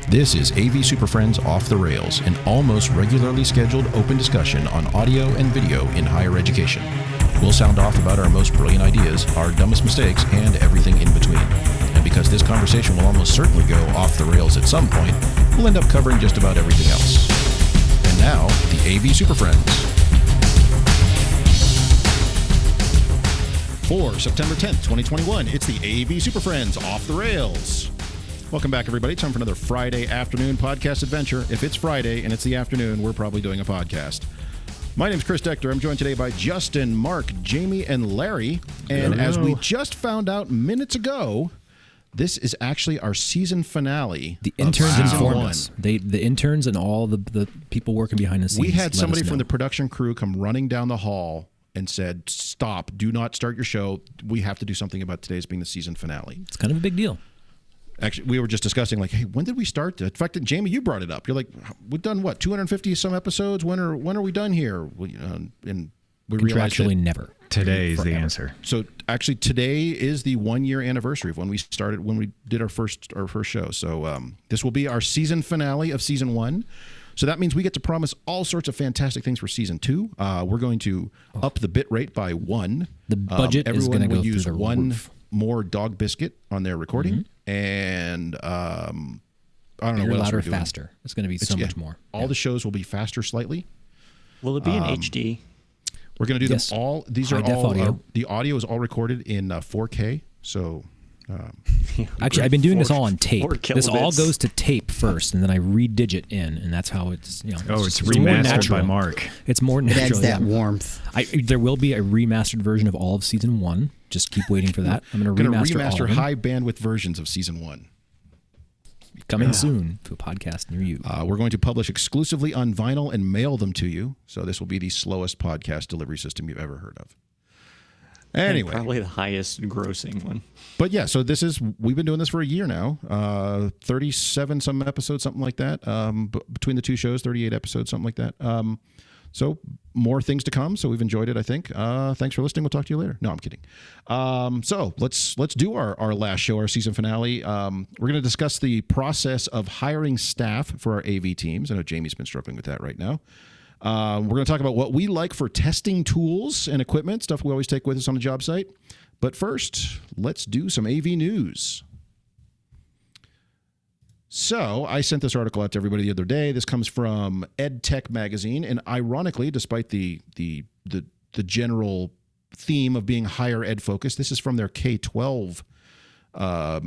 This is AV SuperFriends Off the Rails, an almost regularly scheduled open discussion on audio and video in higher education. We'll sound off about our most brilliant ideas, our dumbest mistakes, and everything in between. And because this conversation will almost certainly go off the rails at some point, we'll end up covering just about everything else. And now, the AV SuperFriends. For September 10th, 2021, it's the AV SuperFriends Off the Rails. Welcome back, everybody. Time for another Friday afternoon podcast adventure. If it's Friday and it's the afternoon, we're probably doing a podcast. My name's Chris Dector. I'm joined today by Justin, Mark, Jamie, and Larry. And Hello. As we just found out minutes ago, this is actually our season finale. The interns informed one. us. The interns and all the people working behind the scenes. We had somebody let us from know. the production crew come running down the hall and said, stop, do not start your show. We have to do something about today's being the season finale. It's kind of a big deal. Actually, we were just discussing, like, hey, when did we start? In fact, Jamie, you brought it up. You're like, we've done what, 250 some episodes? When are we done here? Well, and we realized Contractually, that never. Today is the answer. So actually, today is the 1 year anniversary of when we started, when we did our first show. So this will be our season finale of season 1. So that means we get to promise all sorts of fantastic things for season 2. We're going to up the bit rate by 1. The budget is going to go use through the one roof. more dog biscuit on their recording, and I don't know Bigger, what else louder, we're doing. faster. It's going to be so much more. All the shows will be faster slightly. Will it be in HD? We're going to do Yes. them all. These High are def all. audio. The audio is all recorded in 4K. So Actually, I've been doing this all on tape. 4 This all kilobits. goes to tape first, and then I re-digit in, and that's how it's. Oh, it's more remastered natural. by Mark. It's more It natural. adds that yeah. warmth. There will be a remastered version of all of season 1. Just keep waiting for that. I'm going to remaster all of them. high bandwidth versions of season 1. Coming soon to a podcast near you. We're going to publish exclusively on vinyl and mail them to you. So this will be the slowest podcast delivery system you've ever heard of. Anyway, Probably the highest grossing one. but yeah, so we've been doing this for a year now, 37 some episodes, something like that. Between the two shows, 38 episodes, something like that. So more things to come. So we've enjoyed it, I think. Thanks for listening. We'll talk to you later. No, I'm kidding. So let's do our last show, our season finale. We're going to discuss the process of hiring staff for our AV teams. I know Jamie's been struggling with that right now. We're going to talk about what we like for testing tools and equipment, stuff we always take with us on a job site. But first, let's do some AV news. So I sent this article out to everybody the other day. This comes from EdTech magazine, and ironically, despite the general theme of being higher ed focused, this is from their K-12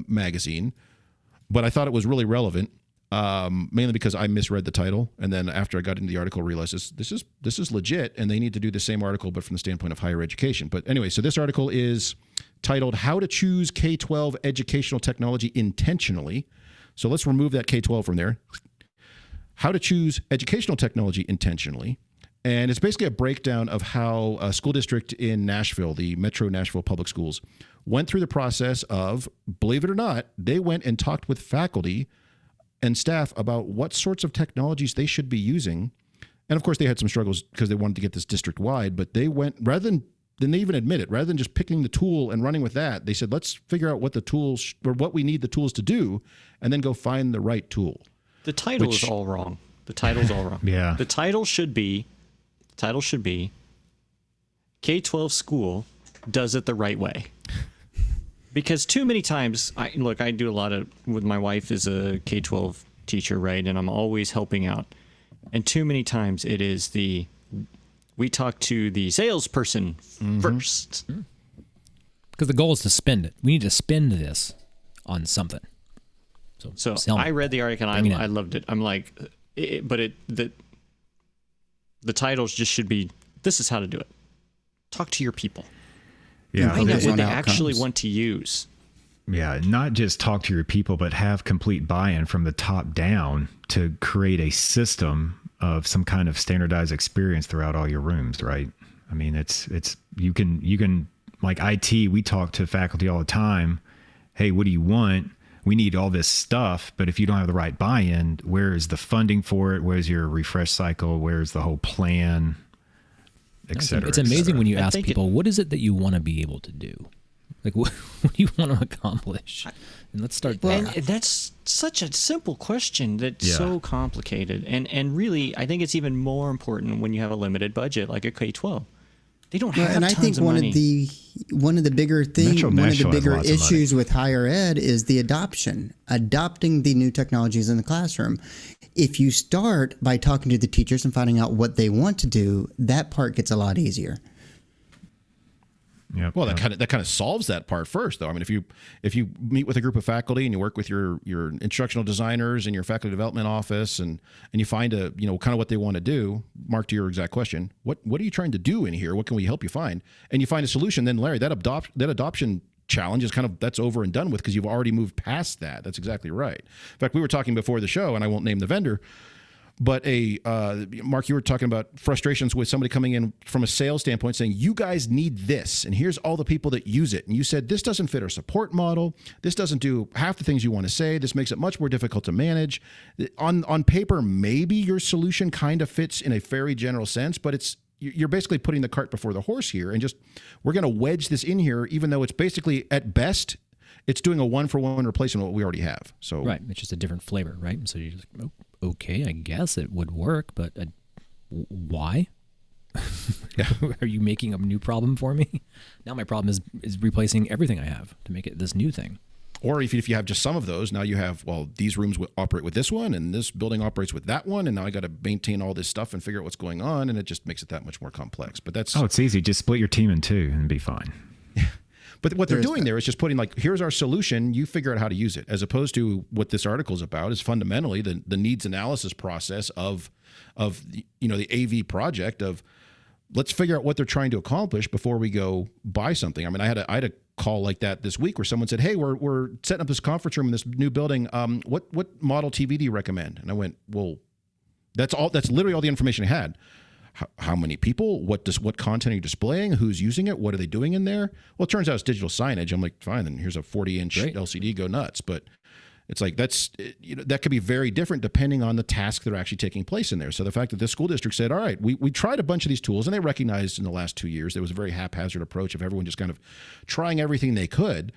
magazine. But I thought it was really relevant, mainly because I misread the title, and then after I got into the article, I realized this is legit, and they need to do the same article, but from the standpoint of higher education. But anyway, so this article is titled "How to Choose K-12 Educational Technology Intentionally." So let's remove that K-12 from there. How to choose educational technology intentionally. And it's basically a breakdown of how a school district in Nashville, the Metro Nashville Public Schools, went through the process of, believe it or not, they went and talked with faculty and staff about what sorts of technologies they should be using. And of course, they had some struggles because they wanted to get this district-wide, but they went, rather than they even admit it, rather than just picking the tool and running with that, they said, let's figure out what the tools, or what we need the tools to do, and then go find the right tool. The title is all wrong. The title's all wrong. Yeah. The title should be K-12 school does it the right way. Because too many times, I do a lot with my wife is a K-12 teacher, right? And I'm always helping out. And too many times it is we talk to the salesperson first. Because the goal is to spend it. We need to spend this on something. So sell me. I read the article and I loved it. I'm like, the titles just should be, this is how to do it. Talk to your people. Yeah. Find out Focus what on they outcomes. actually want to use. Yeah. Not just talk to your people, but have complete buy-in from the top down to create a system of some kind of standardized experience throughout all your rooms, right? I mean, you can like IT, we talk to faculty all the time. Hey, what do you want? We need all this stuff, but if you don't have the right buy-in, where is the funding for it? Where's your refresh cycle? Where's the whole plan, et cetera? It's amazing when you I ask think people, what is it that you want to be able to do? Like, what do you want to accomplish? And let's start there. And that's such a simple question that's so complicated. And really, I think it's even more important when you have a limited budget like a K-12. They don't have and I tons think of money. one of the bigger has issues with higher ed is the adopting the new technologies in the classroom. If you start by talking to the teachers and finding out what they want to do, that part gets a lot easier. Yep, well, that kind of solves that part first, though. I mean, if you meet with a group of faculty and you work with your instructional designers in your faculty development office and you find kind of what they want to do, Mark, to your exact question, what are you trying to do in here? What can we help you find? And you find a solution, then Larry, that adoption challenge is that's over and done with because you've already moved past that. That's exactly right. In fact, we were talking before the show, and I won't name the vendor. But Mark, you were talking about frustrations with somebody coming in from a sales standpoint saying, you guys need this, and here's all the people that use it. And you said, this doesn't fit our support model. This doesn't do half the things you want to say. This makes it much more difficult to manage. On paper, maybe your solution kind of fits in a very general sense, but you're basically putting the cart before the horse here. And we're going to wedge this in here, even though it's basically, at best, it's doing a one-for-one replacement of what we already have. So right, it's just a different flavor, right? So you're just okay, I guess it would work, but why? Are you making a new problem for me? Now my problem is replacing everything I have to make it this new thing. Or if you have just some of those, now you have, well, these rooms operate with this one, and this building operates with that one, and now I got to maintain all this stuff and figure out what's going on, and it just makes it that much more complex. But it's easy. Just split your team in two and be fine. But what they're doing there is just putting here's our solution, you figure out how to use it, as opposed to what this article is about is fundamentally the needs analysis process of the AV project of let's figure out what they're trying to accomplish before we go buy something. I mean, I had a call like that this week where someone said, hey, we're setting up this conference room in this new building. What model TV do you recommend? And I went, well, that's literally all the information I had. How many people? What content are you displaying? Who's using it? What are they doing in there? Well, it turns out it's digital signage. I'm like, fine, then here's a 40-inch LCD. Go nuts. But it's like that could be very different depending on the task that are actually taking place in there. So the fact that this school district said, all right, we tried a bunch of these tools, and they recognized in the last 2 years there was a very haphazard approach of everyone just kind of trying everything they could.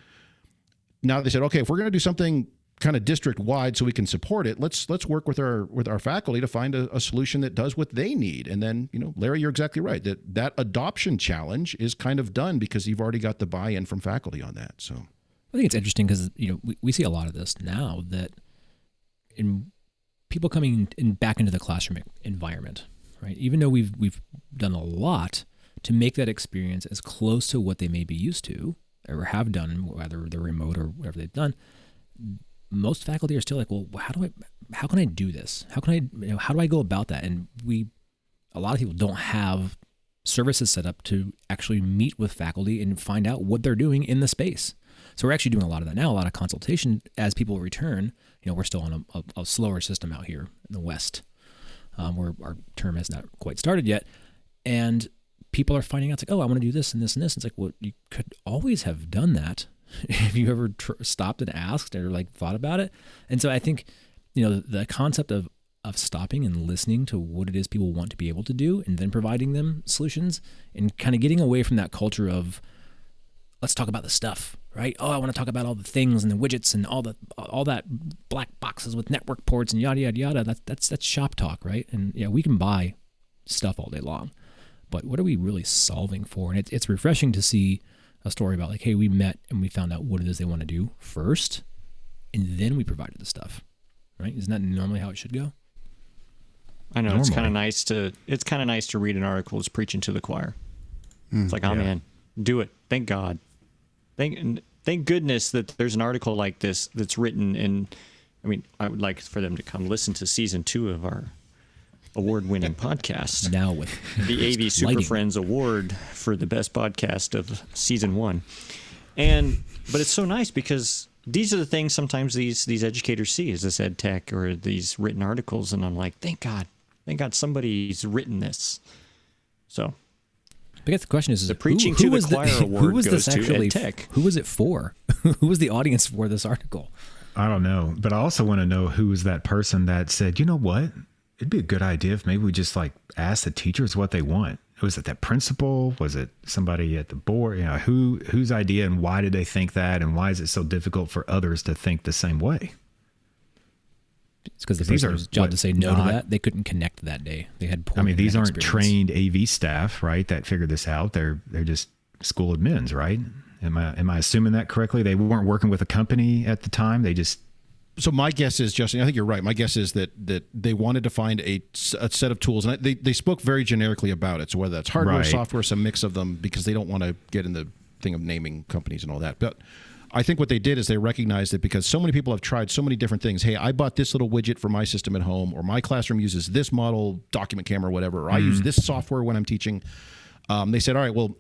Now they said, okay, if we're going to do something kind of district wide so we can support it, let's work with our faculty to find a solution that does what they need. And then, Larry, you're exactly right, that adoption challenge is kind of done because you've already got the buy-in from faculty on that. So I think it's interesting because we see a lot of this now, that in people coming in back into the classroom environment, right? Even though we've done a lot to make that experience as close to what they may be used to or have done, whether they're remote or whatever they've done, most faculty are still like, well, how can I do this? How do I go about that? And a lot of people don't have services set up to actually meet with faculty and find out what they're doing in the space. So we're actually doing a lot of that now, a lot of consultation as people return. We're still on a slower system out here in the West, where our term has not quite started yet. And people are finding out, it's like, oh, I want to do this and this and this. It's like, well, you could always have done that. Have you ever stopped and asked or thought about it? And so I think, the concept of stopping and listening to what it is people want to be able to do and then providing them solutions and kind of getting away from that culture of let's talk about the stuff, right? Oh, I want to talk about all the things and the widgets and all that black boxes with network ports and yada, yada, yada. That's shop talk, right? And yeah, we can buy stuff all day long, but what are we really solving for? And it's refreshing to see a story about hey, we met and we found out what it is they want to do first, and then we provided the stuff, right? Isn't that normally how it should go? I know. It's kind of nice to read an article that's preaching to the choir. It's like, oh man, do it. Thank God. Thank goodness that there's an article like this that's written in. I mean, I would like for them to come listen to season 2 of our award-winning podcast. Now with the AV SuperFriends Award for the best podcast of season 1. But it's so nice because these are the things sometimes these educators see as this ed tech or these written articles, and I'm like, thank God somebody's written this. So I guess the question is the preaching to the choir award goes to ed tech. Who was it for? Who was the audience for this article? I don't know, but I also want to know who was that person that said, you know what? It'd be a good idea if maybe we just ask the teachers what they want. was it that principal? Was it somebody at the board? You know, whose idea, and why did they think that, and why is it so difficult for others to think the same way? It's because the person's job to say no to that. They couldn't connect that day. They had poor. I mean, these aren't experience. trained AV staff, right? That figured this out. They're just school admins, right? Am I assuming that correctly? They weren't working with a company at the time. They just. So my guess is, Justin, I think you're right. My guess is that they wanted to find a set of tools, and they spoke very generically about it. So whether that's hardware, Right. software, some mix of them, because they don't want to get in the thing of naming companies and all that. But I think what they did is they recognized that because so many people have tried so many different things. Hey, I bought this little widget for my system at home, or my classroom uses this model document camera, or whatever, or I use this software when I'm teaching. They said, all right, well,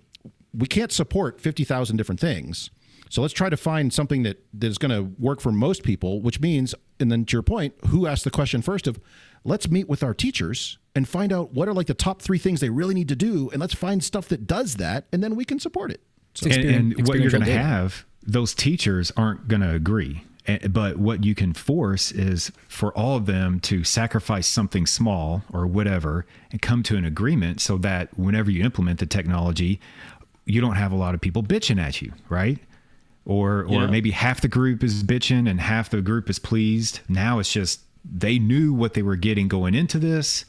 we can't support 50,000 different things. So let's try to find something that is going to work for most people, which means, and then to your point, who asked the question first of, let's meet with our teachers and find out what are like the top 3 things they really need to do, and let's find stuff that does that, and then we can support it. So, and what you're going to have, those teachers aren't going to agree. But what you can force is for all of them to sacrifice something small or whatever and come to an agreement so that whenever you implement the technology, you don't have a lot of people bitching at you, right? Or maybe half the group is bitching and half the group is pleased. Now it's just they knew what they were getting going into this.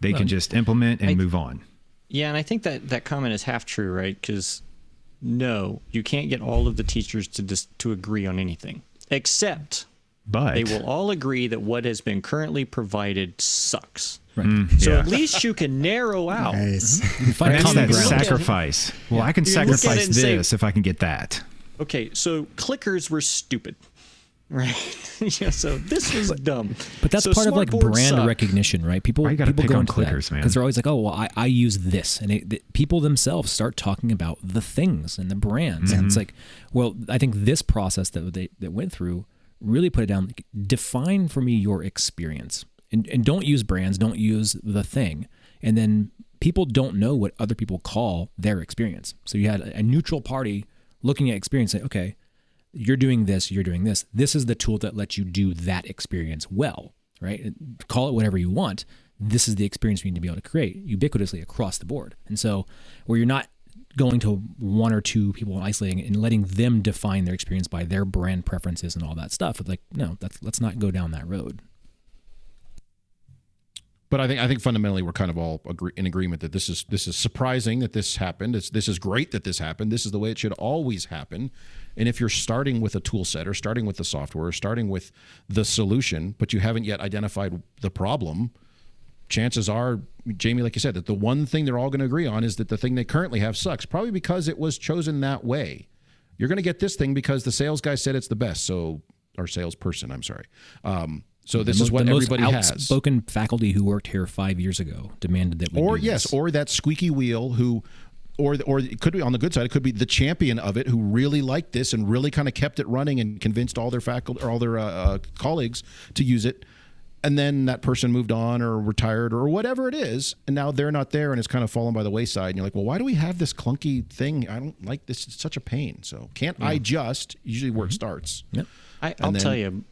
They can just implement and move on. Yeah, and I think that comment is half true, right? Because no, you can't get all of the teachers to agree on anything, except they will all agree that what has been currently provided sucks. Right. So at least you can narrow out. Nice. Find That's common that ground. sacrifice. Well, I can You look at it sacrifice and say- this if I can get that. Okay, so clickers were stupid, right? Yeah, so this was dumb. But that's So part of like smart boards brand suck. recognition, right? People Why you gotta people pick go on into clickers, man? because they're always like, oh, well, I use this, and people themselves start talking about the things and the brands, and it's like, well, I think this process that went through really put it down. Like, define for me your experience, and don't use brands, don't use the thing, and then people don't know what other people call their experience. So you had a neutral party looking at experience, say, okay, you're doing this, you're doing this. This is the tool that lets you do that experience well, right? Call it whatever you want. This is the experience you need to be able to create ubiquitously across the board. And so where you're not going to one or two people and isolating and letting them define their experience by their brand preferences and all that stuff, it's like, no, let's not go down that road. But I think fundamentally we're kind of all in agreement that this is surprising that this happened. This is great that this happened. This is the way it should always happen. And if you're starting with a tool set or starting with the software or starting with the solution, but you haven't yet identified the problem, chances are, Jamie, like you said, that the one thing they're all going to agree on is that the thing they currently have sucks, probably because it was chosen that way. You're going to get this thing because the sales guy said it's the best. So, or salesperson, I'm sorry. So this is what everybody has. Outspoken faculty who worked here 5 years ago demanded that we do this. Or that squeaky wheel who, or it could be on the good side, it could be the champion of it who really liked this and really kind of kept it running and convinced all their faculty or all their colleagues to use it. And then that person moved on or retired or whatever it is, and now they're not there and it's kind of fallen by the wayside. And you're like, well, why do we have this clunky thing? I don't like this. It's such a pain. So can't I just, usually where it starts. Yep. I'll tell you,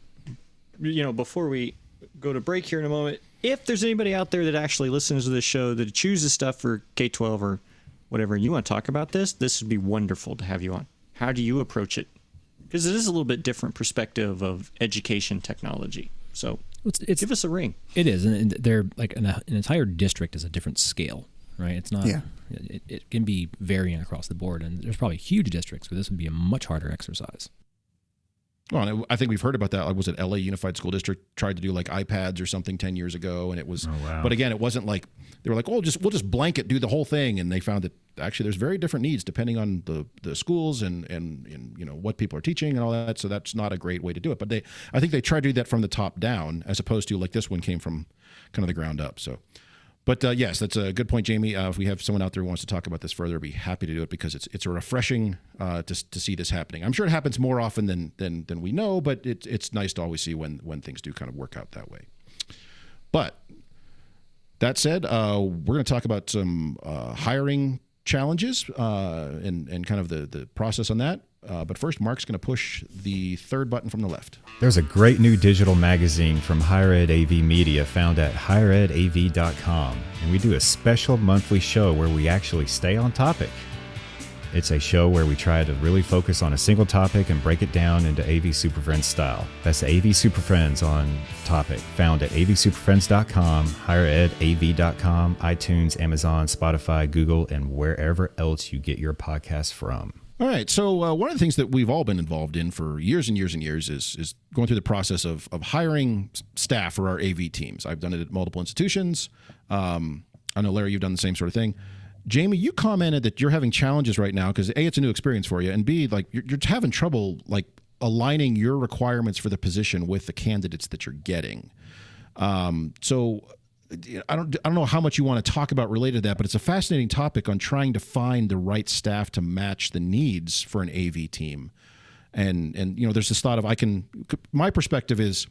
before we go to break here in a moment, if there's anybody out there that actually listens to this show that chooses stuff for K-12 or whatever, and you want to talk about this would be wonderful to have you on. How do you approach it? Because it is a little bit different perspective of education technology. So give us a ring. It is, and they're like an entire district is a different scale, right? It's not. Yeah. It can be varying across the board, and there's probably huge districts where this would be a much harder exercise. Well, I think we've heard about that. Like, was it LA Unified School District tried to do like iPads or something 10 years ago, and it was. Oh, wow. But again, it wasn't like they were like, oh, we'll just blanket do the whole thing, and they found that actually there's very different needs depending on the schools and what people are teaching and all that. So that's not a great way to do it. But I think they tried to do that from the top down as opposed to like this one came from kind of the ground up. So. But yes, that's a good point, Jamie. If we have someone out there who wants to talk about this further, I'd be happy to do it because it's a refreshing to see this happening. I'm sure it happens more often than we know, but it's nice to always see when things do kind of work out that way. But that said, we're going to talk about some hiring challenges and kind of the process on that. But first, Mark's going to push the third button from the left. There's a great new digital magazine from Higher Ed AV Media found at higheredav.com, and we do a special monthly show where we actually stay on topic. It's a show where we try to really focus on a single topic and break it down into AV SuperFriends style. That's the AV SuperFriends on topic, found at avsuperfriends.com, higheredav.com, iTunes, Amazon, Spotify, Google, and wherever else you get your podcasts from. All right. So one of the things that we've all been involved in for years and years and years is going through the process of hiring staff for our AV teams. I've done it at multiple institutions. I know, Larry, you've done the same sort of thing. Jamie, you commented that you're having challenges right now because A, it's a new experience for you, and B, like you're having trouble like aligning your requirements for the position with the candidates that you're getting. So I don't know how much you want to talk about related to that, but it's a fascinating topic on trying to find the right staff to match the needs for an AV team. And there's this thought of my perspective is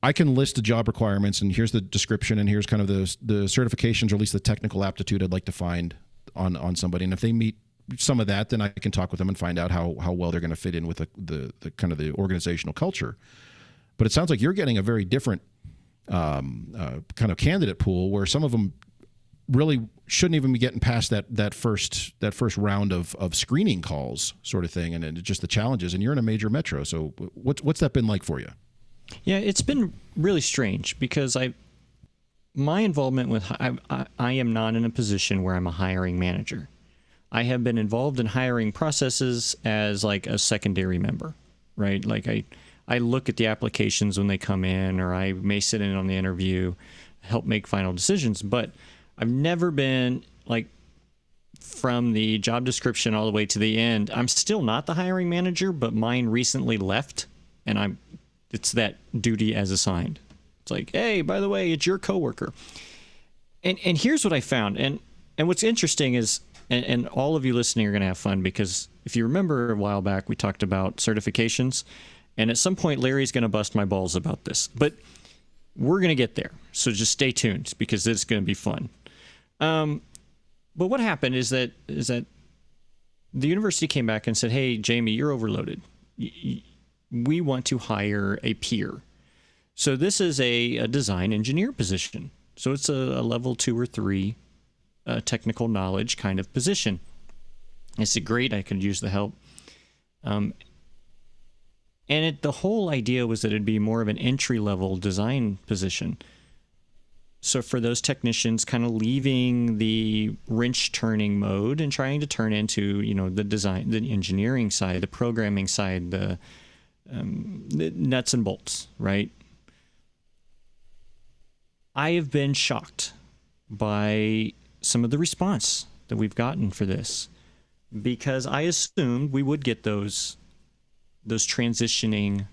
I can list the job requirements and here's the description and here's kind of the certifications or at least the technical aptitude I'd like to find on somebody. And if they meet some of that, then I can talk with them and find out how well they're going to fit in with the kind of the organizational culture. But it sounds like you're getting a very different kind of candidate pool where some of them really shouldn't even be getting past that first round of screening calls sort of thing. And just the challenges, and you're in a major metro. So what's that been like for you? Yeah, it's been really strange because my involvement with I am not in a position where I'm a hiring manager. I have been involved in hiring processes as like a secondary member, right? Like I look at the applications when they come in, or I may sit in on the interview, help make final decisions, but I've never been like from the job description all the way to the end. I'm still not the hiring manager, but mine recently left, and it's that duty as assigned. It's like, hey, by the way, it's your coworker. And here's what I found. And what's interesting is, and all of you listening are going to have fun, because if you remember a while back, we talked about certifications. And at some point, Larry's going to bust my balls about this. But we're going to get there. So just stay tuned, because it's going to be fun. But what happened is that the university came back and said, hey, Jamie, you're overloaded. We want to hire a peer. So this is a design engineer position. So it's a level 2 or 3 technical knowledge kind of position. I said, great, I could use the help. And the whole idea was that it'd be more of an entry-level design position. So for those technicians kind of leaving the wrench turning mode and trying to turn into, the design, the engineering side, the programming side, the nuts and bolts, right? I have been shocked by some of the response that we've gotten for this, because I assumed we would get those transitioning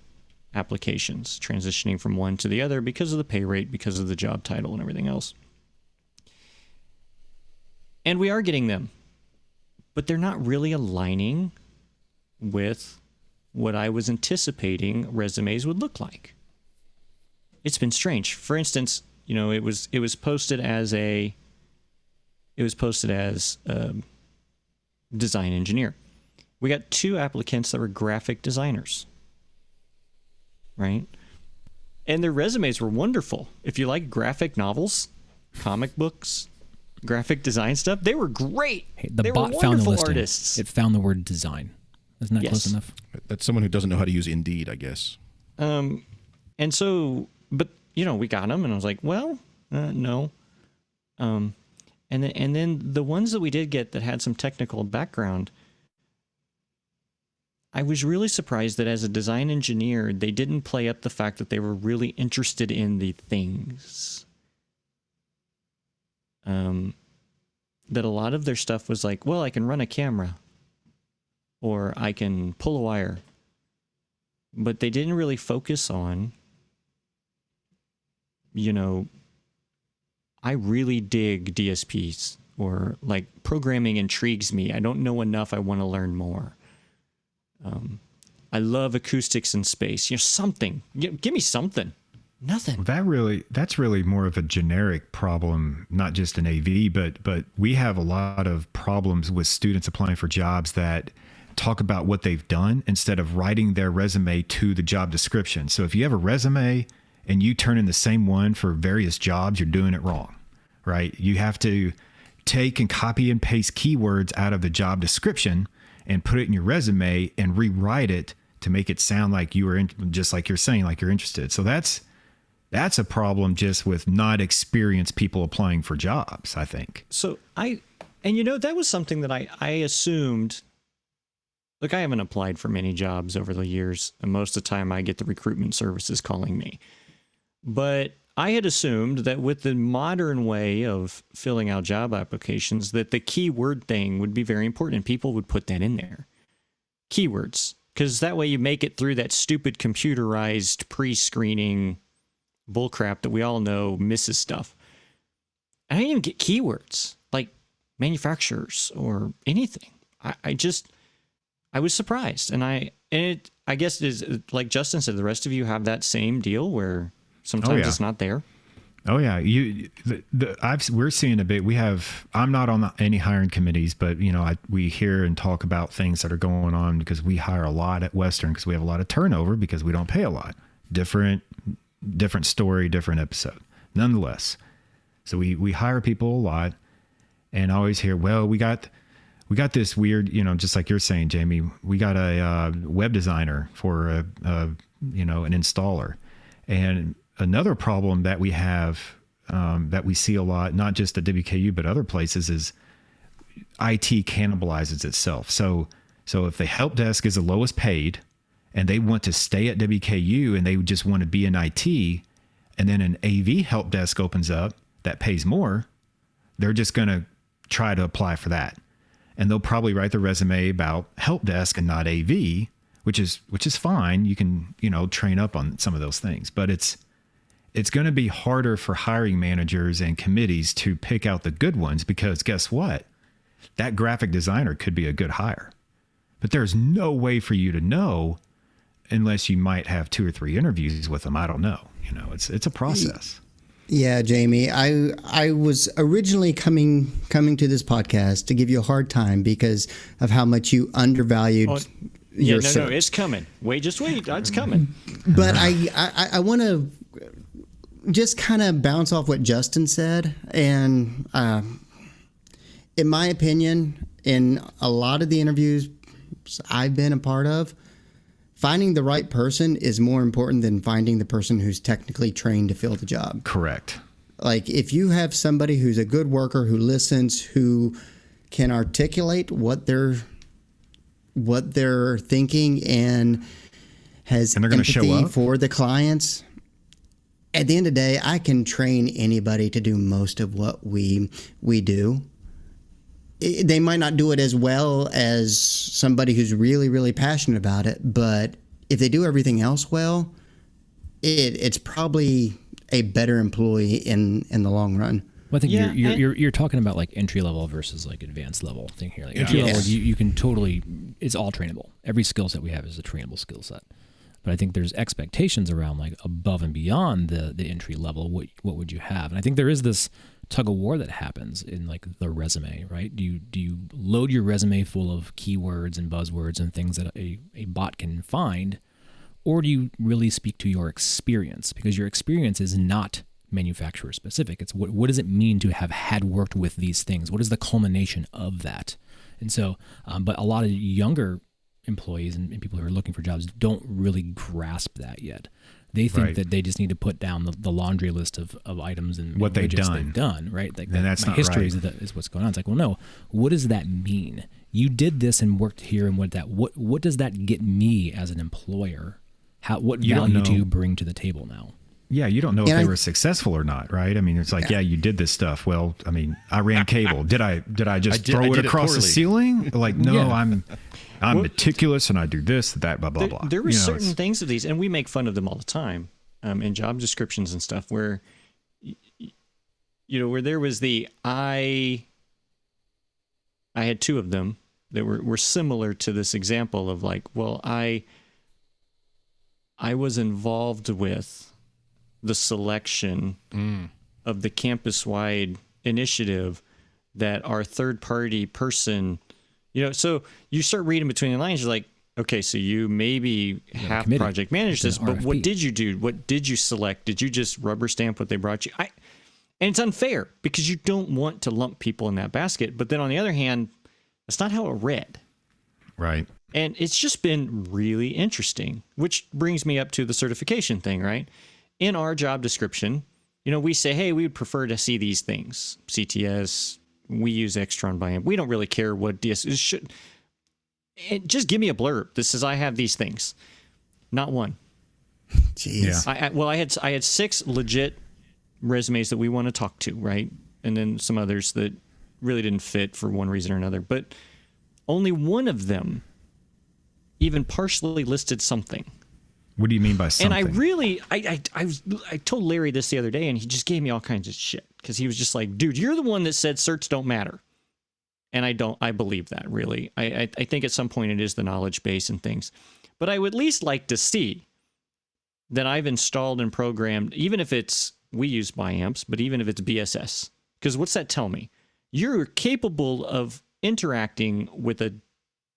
applications, transitioning from one to the other because of the pay rate, because of the job title and everything else. And we are getting them, but they're not really aligning with what I was anticipating resumes would look like. It's been strange. For instance, it was posted as design engineer. We got 2 applicants that were graphic designers, right? And their resumes were wonderful. If you like graphic novels, comic books, graphic design stuff, they were great. Hey, the they bot were found the wonderful listing. artists. It found the word design. Isn't that Yes. close enough? That's someone who doesn't know how to use Indeed, I guess. And so, but we got them, and I was like, well, no. And then the ones that we did get that had some technical background, I was really surprised that as a design engineer, they didn't play up the fact that they were really interested in the things. That a lot of their stuff was like, well, I can run a camera, or I can pull a wire. But they didn't really focus on, I really dig DSPs, or like programming intrigues me. I don't know enough. I want to learn more. I love acoustics in space. Something. Give me something. Nothing. That's really more of a generic problem, not just in AV, but we have a lot of problems with students applying for jobs that talk about what they've done instead of writing their resume to the job description. So if you have a resume and you turn in the same one for various jobs, you're doing it wrong, right? You have to take and copy and paste keywords out of the job description and put it in your resume and rewrite it to make it sound like you were just like you're saying, like you're interested. So that's a problem just with not experienced people applying for jobs, I think. So that was something that I assumed. Look, I haven't applied for many jobs over the years, and most of the time I get the recruitment services calling me. But I had assumed that with the modern way of filling out job applications, that the keyword thing would be very important, and people would put that in there. Keywords, because that way you make it through that stupid computerized pre-screening bullcrap that we all know misses stuff. And I didn't even get keywords like manufacturers or anything. I was surprised, and I guess it is like Justin said. The rest of you have that same deal where sometimes it's not there. Oh yeah, we're seeing a bit. I'm not on any hiring committees, but we hear and talk about things that are going on because we hire a lot at Western because we have a lot of turnover because we don't pay a lot. Different story, different episode. Nonetheless, so we hire people a lot, and I always hear, well, we got this weird, just like you're saying, Jamie, we got a web designer for an installer. And another problem that we have, that we see a lot, not just at WKU, but other places, is IT cannibalizes itself. So if the help desk is the lowest paid and they want to stay at WKU and they just want to be in IT, and then an AV help desk opens up that pays more, they're just going to try to apply for that. And they'll probably write their resume about help desk and not AV, which is fine. You can, train up on some of those things, but it's going to be harder for hiring managers and committees to pick out the good ones, because guess what? That graphic designer could be a good hire, but there's no way for you to know unless you might have 2 or 3 interviews with them. I don't know. It's a process. Yeah, Jamie, I was originally coming to this podcast to give you a hard time because of how much you undervalued your search. No, it's coming. Just wait, it's coming. But I want to just kind of bounce off what Justin said, and in my opinion, in a lot of the interviews I've been a part of, finding the right person is more important than finding the person who's technically trained to fill the job. Correct. Like, if you have somebody who's a good worker, who listens, who can articulate what they're thinking and has and they're empathy show up for the clients, at the end of the day, I can train anybody to do most of what we do. They might not do it as well as somebody who's really, really passionate about it, but if they do everything else well, it's probably a better employee in the long run. Well, I think you're talking about like entry level versus like advanced level thing here. Like entry level, you can totally, it's all trainable. Every skill set we have is a trainable skill set. But I think there's expectations around like above and beyond the entry level. What would you have? And I think there is this tug of war that happens in like the resume, right? Do you load your resume full of keywords and buzzwords and things that a bot can find, or do you really speak to your experience? Because your experience is not manufacturer specific. It's what does it mean to have had worked with these things? What is the culmination of that? And so, but a lot of younger employees and people who are looking for jobs don't really grasp that yet. They think that they just need to put down the laundry list of items and what they've done, right? Like and that's my not history right. is what's going on. It's like, well, no, what does that mean? You did this and worked here, and what does that get me as an employer? What value do you bring to the table now? Yeah, you don't know if they were successful or not, right? I mean, it's like, you did this stuff. Well, I mean, I ran cable. Did I just throw it across the ceiling? Like, no, I'm meticulous and I do this, that, blah, blah, blah. There were certain things of these, and we make fun of them all the time in job descriptions and stuff, where, where there was I had 2 of them that were similar to this example of like, well, I was involved with the selection of the campus-wide initiative that our third-party person So you start reading between the lines. You're like, okay, so you maybe have project managed this, but what did you do? What did you select? Did you just rubber stamp what they brought you? And it's unfair because you don't want to lump people in that basket. But then on the other hand, that's not how it read. Right. And it's just been really interesting, which brings me up to the certification thing, right? In our job description, we say, hey, we would prefer to see these things. CTS, we use Extron by AMP. We don't really care what DSS should. Just give me a blurb that says I have these things. Not one. Jeez. Yeah. I had 6 legit resumes that we want to talk to, right? And then some others that really didn't fit for one reason or another. But only one of them even partially listed something. What do you mean by something? And I told Larry this the other day, and he just gave me all kinds of shit because he was just like, dude, you're the one that said certs don't matter. And I believe that, really. I think at some point it is the knowledge base and things. But I would at least like to see that I've installed and programmed, even if we use BIAMPs, but even if it's BSS. Because what's that tell me? You're capable of interacting with a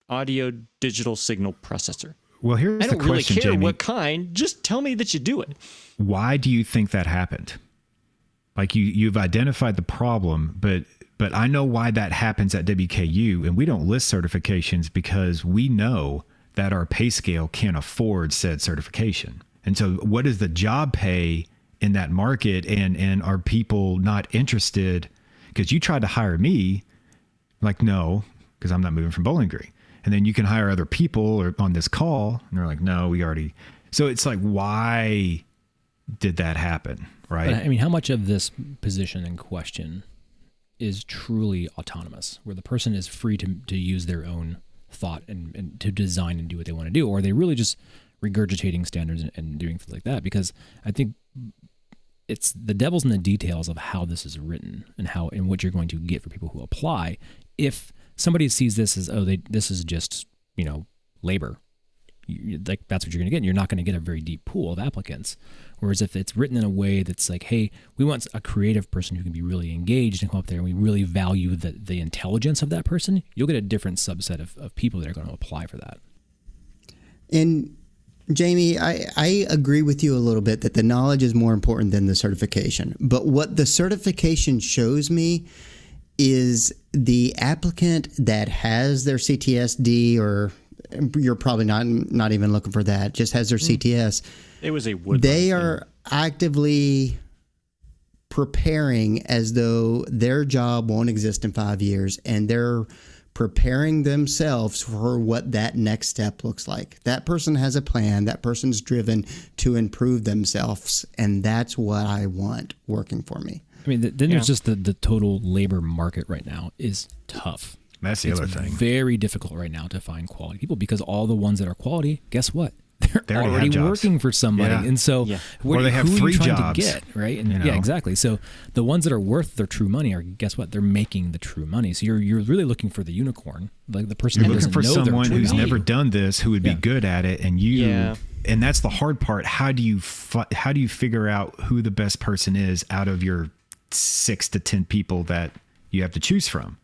audio digital signal processor. Well, here's the question, Jamie. I don't really care what kind. Just tell me that you do it. Why do you think that happened? Like you've identified the problem, but I know why that happens at WKU, and we don't list certifications because we know that our pay scale can't afford said certification. And so what is the job pay in that market, and are people not interested? Because you tried to hire me, like, no, because I'm not moving from Bowling Green. And then you can hire other people or on this call, and they're like, no, we already. So it's like, why did that happen, right? But, I mean, how much of this position in question is truly autonomous, where the person is free to use their own thought and to design and do what they want to do? Or are they really just regurgitating standards and doing things like that? Because I think it's the devil's in the details of how this is written and what you're going to get for people who apply. If somebody sees this as, this is just, labor, like that's what you're going to get. And you're not going to get a very deep pool of applicants. Whereas if it's written in a way that's like, hey, we want a creative person who can be really engaged and come up there, and we really value the intelligence of that person, you'll get a different subset of people that are going to apply for that. And Jamie, I agree with you a little bit that the knowledge is more important than the certification. But what the certification shows me is the applicant that has their CTSD, or you're probably not even looking for that, just has their CTS. It was a wood. They are actively preparing as though their job won't exist in 5 years, and they're preparing themselves for what that next step looks like. That person has a plan. That person's driven to improve themselves, and that's what I want working for me. I mean, then there's just the total labor market right now is tough. That's the other thing. It's very difficult right now to find quality people because all the ones that are quality, guess what? They're already working for somebody. Yeah. And so or they have 3 jobs to get, right? And yeah, exactly. So the ones that are worth their true money are, guess what? They're making the true money. So you're really looking for the unicorn, like the person you're that looking doesn't for know someone who's value. never done this, who would be good at it, and and that's the hard part. How do you figure out who the best person is out of your 6 to 10 people that you have to choose from?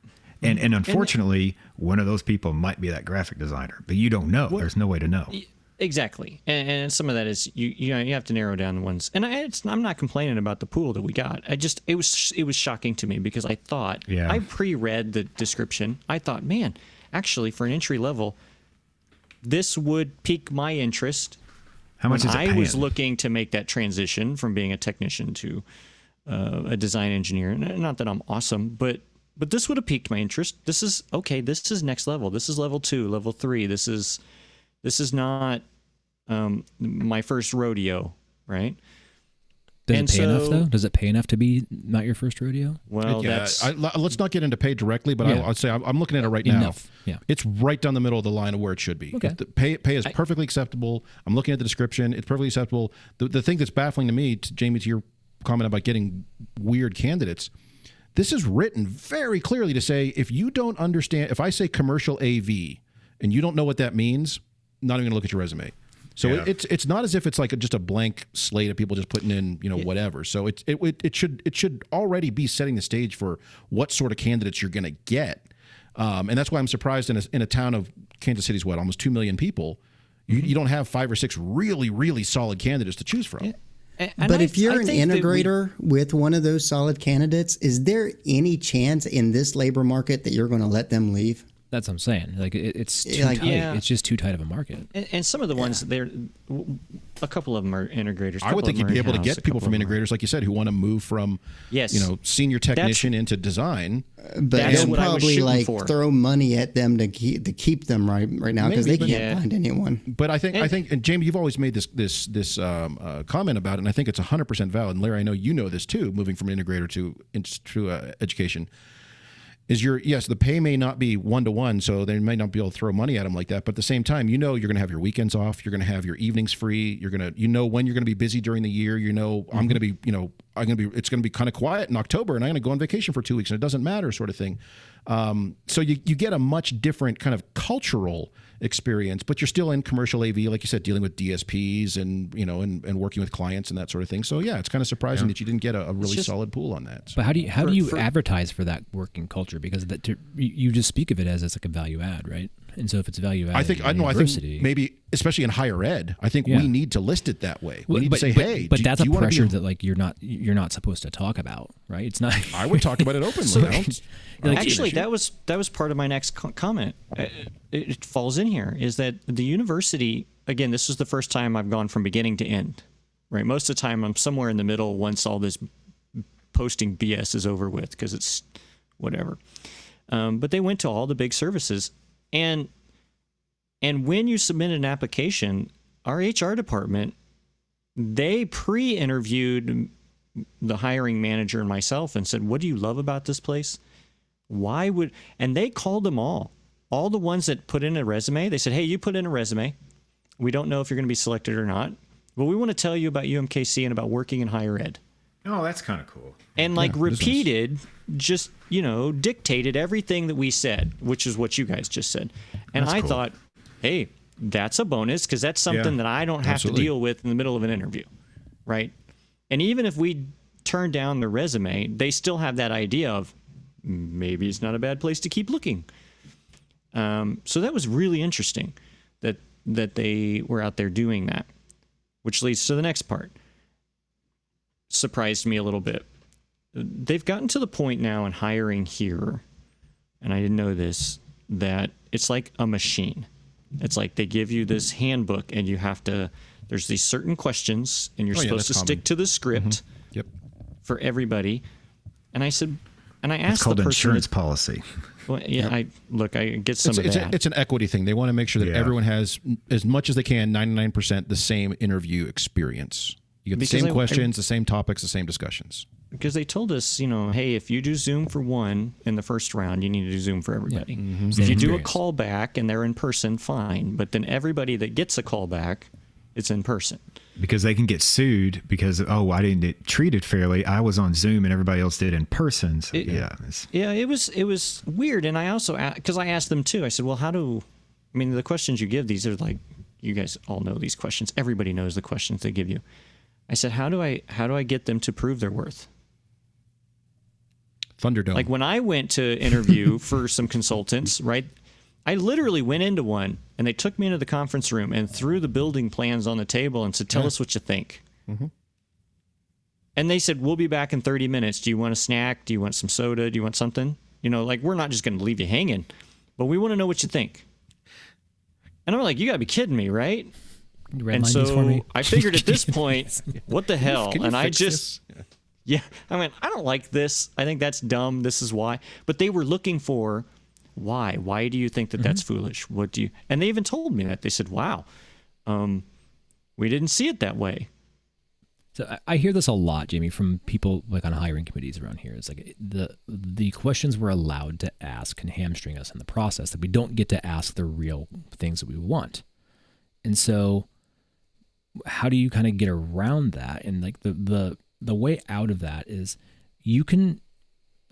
And unfortunately, one of those people might be that graphic designer, but you don't know. There's no way to know. Exactly, and some of that is you have to narrow down the ones. And I'm not complaining about the pool that we got. It was shocking to me because I thought I pre-read the description. I thought, man, actually for an entry level, this would pique my interest. How much is it paying? I was looking to make that transition from being a technician to a design engineer. Not that I'm awesome, but this would have piqued my interest. This is okay. This is next level. This is level 2, level 3. This is not my first rodeo, right? Does it pay enough, though? Does it pay enough to be not your first rodeo? Well, let's not get into pay directly, but I'd say I'm looking at it right now. Yeah. It's right down the middle of the line of where it should be. Okay. The pay is perfectly acceptable. I'm looking at the description. It's perfectly acceptable. The thing that's baffling to me, Jamie, to your comment about getting weird candidates, this is written very clearly to say, if you don't understand, if I say commercial AV and you don't know what that means, not even going to look at your resume. So it's not as if it's like just a blank slate of people just putting in, whatever. So it should already be setting the stage for what sort of candidates you're going to get. And that's why I'm surprised in a town of Kansas City's almost 2 million people, you don't have 5 or 6 really, really solid candidates to choose from. But if you're an integrator with one of those solid candidates, is there any chance in this labor market that you're going to let them leave? That's what I'm saying. Like it's too tight. Yeah. It's just too tight of a market. And some of the ones a couple of them are integrators. I would think you'd be able to get people from integrators, like you said, who want to move from senior technician into design. But they'll probably throw money at them to keep them right now because they can't find anyone. But I think, and Jamie, you've always made this comment about it, and I think it's 100% valid. And Larry, I know you know this too. Moving from integrator to education. The pay may not be 1-to-1, so they may not be able to throw money at them like that. But at the same time, you're going to have your weekends off. You're going to have your evenings free. You're going to, when you're going to be busy during the year. I'm going to be, it's going to be kind of quiet in October, and I'm going to go on vacation for 2 weeks, and it doesn't matter, sort of thing. So you get a much different kind of cultural experience, but you're still in commercial AV, like you said, dealing with DSPs and and working with clients and that sort of thing. So yeah, it's kind of surprising that you didn't get a really solid pool on that. So. But how do you advertise for that working culture? Because you just speak of it as like a value add, right? And so if it's value add, I think maybe especially in higher ed, I think we need to list it that way. We need to say, hey, but that's a pressure that like you're not supposed to talk about, right? It's not. I would talk about it openly. Actually, that was part of my next comment. It falls in here is that the university, again, this is the first time I've gone from beginning to end, right? Most of the time I'm somewhere in the middle once all this posting BS is over with because it's whatever. But they went to all the big services. And when you submit an application, our HR department, they pre-interviewed the hiring manager and myself and said, what do you love about this place? And they called them all the ones that put in a resume. They said, hey, you put in a resume. We don't know if you're going to be selected or not, but we want to tell you about UMKC and about working in higher ed. Oh, that's kind of cool. And repeated, just, dictated everything that we said, which is what you guys just said. And I thought, hey, that's a bonus because that's something that I don't have to deal with in the middle of an interview, right? And even if we turn down the resume, they still have that idea of maybe it's not a bad place to keep looking. So that was really interesting that they were out there doing that, which leads to the next part. Surprised me a little bit. They've gotten to the point now in hiring here, and I didn't know this, that it's like a machine. It's like they give you this handbook and you have to, there's these certain questions and you're supposed to stick to the script for everybody. And I said, and I asked it's called the person insurance policy. Well, I get some of that. It's an equity thing. They want to make sure that everyone has, as much as they can, 99% the same interview experience. You get the same questions, the same topics, the same discussions. Because they told us, hey, if you do Zoom for one in the first round, you need to do Zoom for everybody. Yeah. If you do a call back and they're in person, fine. But then everybody that gets a call back, it's in person. Because they can get sued because, I didn't get treated fairly. I was on Zoom and everybody else did in person. So, it was weird. And I also, because I asked them too, I said, well, the questions you give, these are like, you guys all know these questions. Everybody knows the questions they give you. I said, how do I get them to prove their worth? Thunderdome. Like when I went to interview for some consultants, right? I literally went into one and they took me into the conference room and threw the building plans on the table and said, tell us what you think. Mm-hmm. And they said, we'll be back in 30 minutes. Do you want a snack? Do you want some soda? Do you want something? We're not just going to leave you hanging, but we want to know what you think. And I'm like, you got to be kidding me, right? And so I figured at this point, what the hell? And I just, I mean, I don't like this. I think that's dumb. This is why. But they were looking for why. Why do you think that that's foolish? What do you? And they even told me that. They said, wow, we didn't see it that way. So I hear this a lot, Jamie, from people like on hiring committees around here. It's like the questions we're allowed to ask can hamstring us in the process. That we don't get to ask the real things that we want. And so how do you kind of get around that? And like the way out of that is you can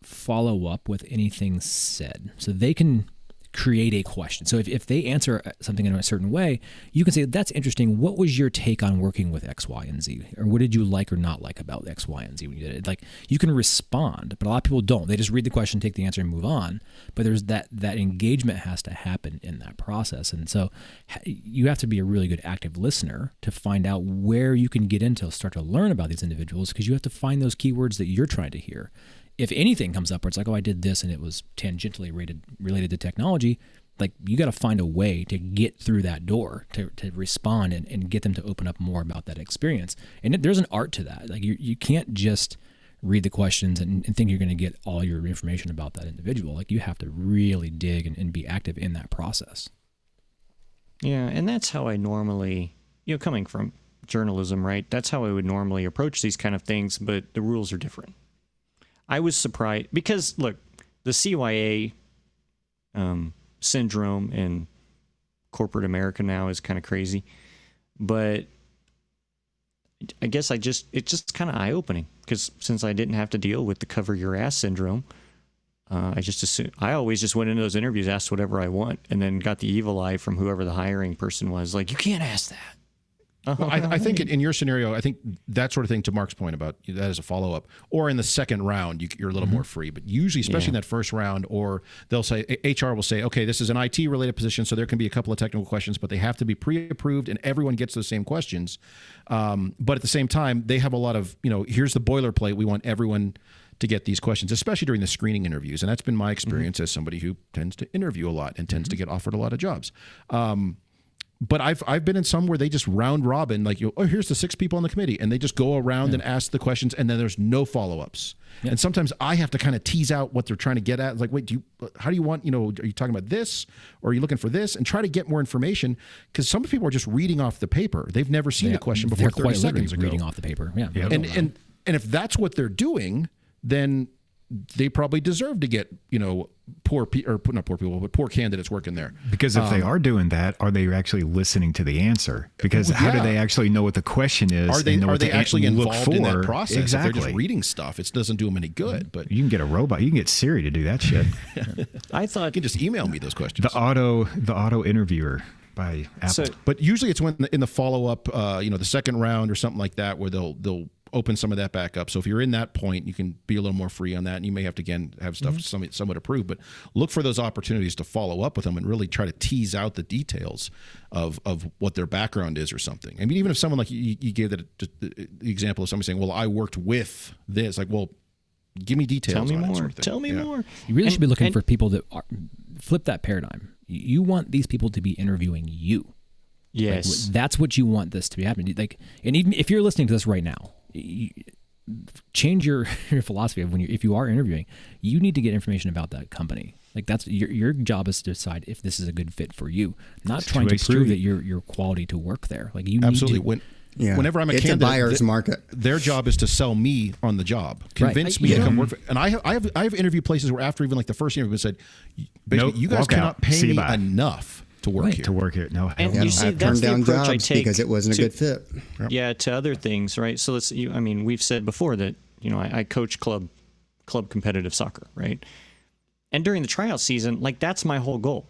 follow up with anything said. So they can create a question. So if they answer something in a certain way, you can say, that's interesting. What was your take on working with X, Y, and Z? Or what did you like or not like about X, Y, and Z when you did it? Like, you can respond, but a lot of people don't. They just read the question, take the answer, and move on. But there's that engagement has to happen in that process. And so you have to be a really good active listener to find out where you can get into, start to learn about these individuals, because you have to find those keywords that you're trying to hear. If anything comes up where it's like, oh, I did this and it was tangentially related to technology, like, you got to find a way to get through that door to respond and get them to open up more about that experience. And there's an art to that. Like, you can't just read the questions and think you're going to get all your information about that individual. Like, you have to really dig and be active in that process. Yeah, and that's how I normally, coming from journalism, right? That's how I would normally approach these kind of things, but the rules are different. I was surprised because, look, the CYA syndrome in corporate America now is kind of crazy, but I guess it's just kind of eye-opening, because since I didn't have to deal with the cover your ass syndrome, I always just went into those interviews, asked whatever I want, and then got the evil eye from whoever the hiring person was, like, you can't ask that. Well, I think in your scenario, I think that sort of thing, to Mark's point about that as a follow-up, or in the second round, you're a little more free. But usually, especially in that first round, or they'll say, HR will say, okay, this is an IT-related position, so there can be a couple of technical questions, but they have to be pre-approved, and everyone gets the same questions. But at the same time, they have a lot of, here's the boilerplate. We want everyone to get these questions, especially during the screening interviews. And that's been my experience as somebody who tends to interview a lot and tends to get offered a lot of jobs. But I've been in some where they just round robin, like, here's the 6 people on the committee, and they just go around and ask the questions, and then there's no follow-ups. Yeah. And sometimes I have to kind of tease out what they're trying to get at. It's like, wait, how do you want, are you talking about this, or are you looking for this? And try to get more information, because some people are just reading off the paper. They've never seen a question before 30 seconds ago. Reading off the paper, yeah. And if that's what they're doing, then they probably deserve to get, poor candidates working there. Because if they are doing that, are they actually listening to the answer? Because how do they actually know what the question is? Are they actually involved in that process? Exactly. If they're just reading stuff, it doesn't do them any good. But you can get a robot. You can get Siri to do that shit. I thought you can just email me those questions. The auto interviewer by Apple. But usually it's when in the follow up, the second round or something like that, where they'll open some of that back up. So if you're in that point, you can be a little more free on that, and you may have to, again, have stuff somewhat approved, but look for those opportunities to follow up with them and really try to tease out the details of what their background is or something. I mean, even if someone, like you gave the example of somebody saying, well, I worked with this, like, well, give me details. Tell me on more. That sort of thing. Tell me more. You really should be looking for people that flip that paradigm. You want these people to be interviewing you. Yes. Like, that's what you want this to be happening. Like, and even if you're listening to this right now, change your philosophy of if you are interviewing, you need to get information about that company. Like, that's your job is to decide if this is a good fit for you, not trying to prove that you're quality to work there. Like, you absolutely. Whenever I'm a candidate, it's a buyer's market. Their job is to sell me on the job, convince me to come work for. And I have interviewed places where after even like the first interview, said, basically, you guys cannot pay me enough to work here. To work here, no. And you see, I've that's turned the down approach I jobs take because it wasn't a good fit. Yeah, to other things, right? So we've said before that I coach club competitive soccer, right? And during the tryout season, like, that's my whole goal,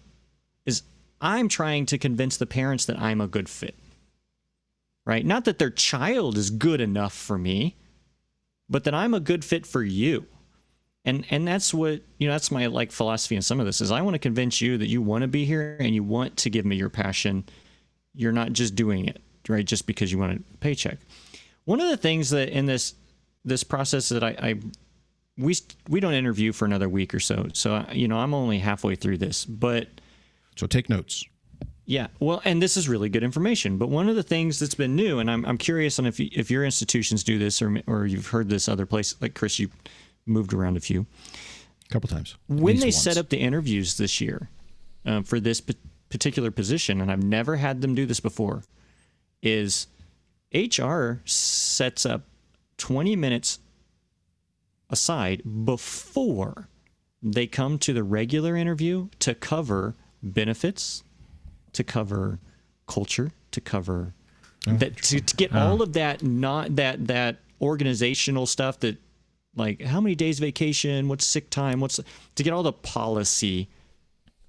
is I'm trying to convince the parents that I'm a good fit, right? Not that their child is good enough for me, but that I'm a good fit for you. And that's what, that's my philosophy in some of this, is I want to convince you that you want to be here and you want to give me your passion. You're not just doing it, right, just because you want a paycheck. One of the things that in this process that we don't interview for another week or so. So, I'm only halfway through this, but. So take notes. Yeah, well, and this is really good information. But one of the things that's been new, and I'm curious on if your institutions do this or you've heard this other place, like Chris, you moved around a couple times. When they set up the interviews this year for this particular position, and I've never had them do this before, is HR sets up 20 minutes aside before they come to the regular interview to cover benefits, to cover culture, to cover that, to get all of that, not that organizational stuff that, like, how many days vacation, what's sick time, to get all the policy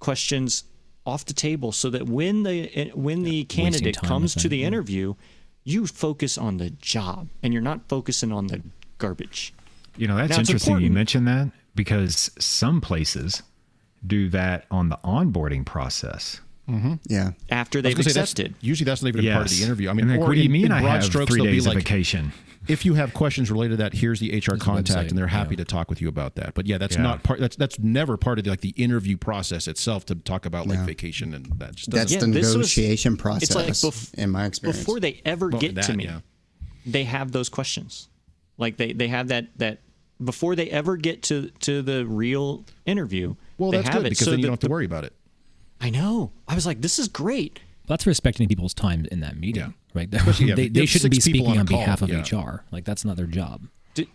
questions off the table so that when the candidate time comes to the yeah. interview, you focus on the job and you're not focusing on the garbage. You know, that's Now, it's interesting you important. mentioned that, because some places do that on the onboarding process. Yeah. After I they've was gonna say, that's- accepted. Usually that's not even part of the interview. I mean, And like, or what do you in- mean in I broad have strokes, 3 they'll be days of like, vacation? if you have questions related to that, here's the HR contact, website, and they're happy yeah. to talk with you about that. But yeah, that's Yeah. not part. That's never part of the interview process itself to talk about like vacation, and that just doesn't. That's the this was- negotiation process, it's like in my experience. Before they ever Well, get to that, me, yeah. they have those questions. Like they have that before they ever get to the real interview. Well, they that's have good it because so then you that don't have to worry about it. I know. I was like, this is great. That's respecting people's time in that meeting, Yeah. right? Especially, yeah, they if shouldn't be 6 people speaking on a on call, behalf of yeah. HR. Like that's not their job.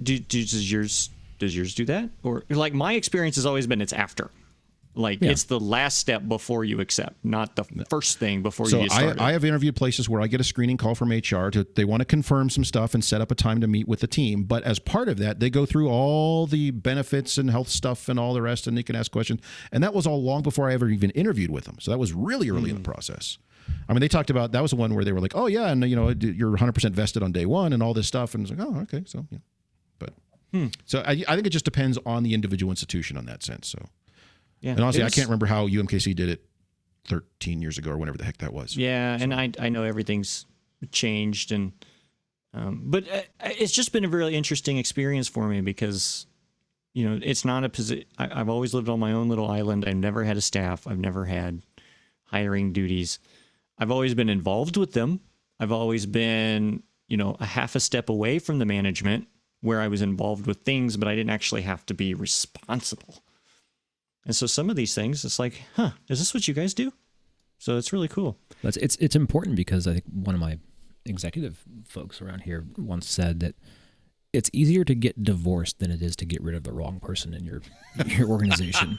Does yours do that? Or like my experience has always been it's after. Like Yeah. it's the last step before you accept, not the first thing before So you get started. I have interviewed places where I get a screening call from HR. They want to confirm some stuff and set up a time to meet with the team. But as part of that, they go through all the benefits and health stuff and all the rest, and they can ask questions. And that was all long before I ever even interviewed with them. So that was really early in the process. I mean, they talked about, that was the one where they were like, oh yeah, and you're 100% vested on day one and all this stuff. And it's like, oh, okay. So, yeah. But so I think it just depends on the individual institution on that sense. So. yeah, And honestly, it I was- can't remember how UMKC did it 13 years ago or whenever the heck that was. Yeah, and I know everything's changed, and but it's just been a really interesting experience for me because it's not a position. I've always lived on my own little island. I've never had a staff. I've never had hiring duties. I've always been involved with them. I've always been a half a step away from the management where I was involved with things, but I didn't actually have to be responsible. And so some of these things, it's like, is this what you guys do? So it's really cool. It's important because I think one of my executive folks around here once said that it's easier to get divorced than it is to get rid of the wrong person in your organization.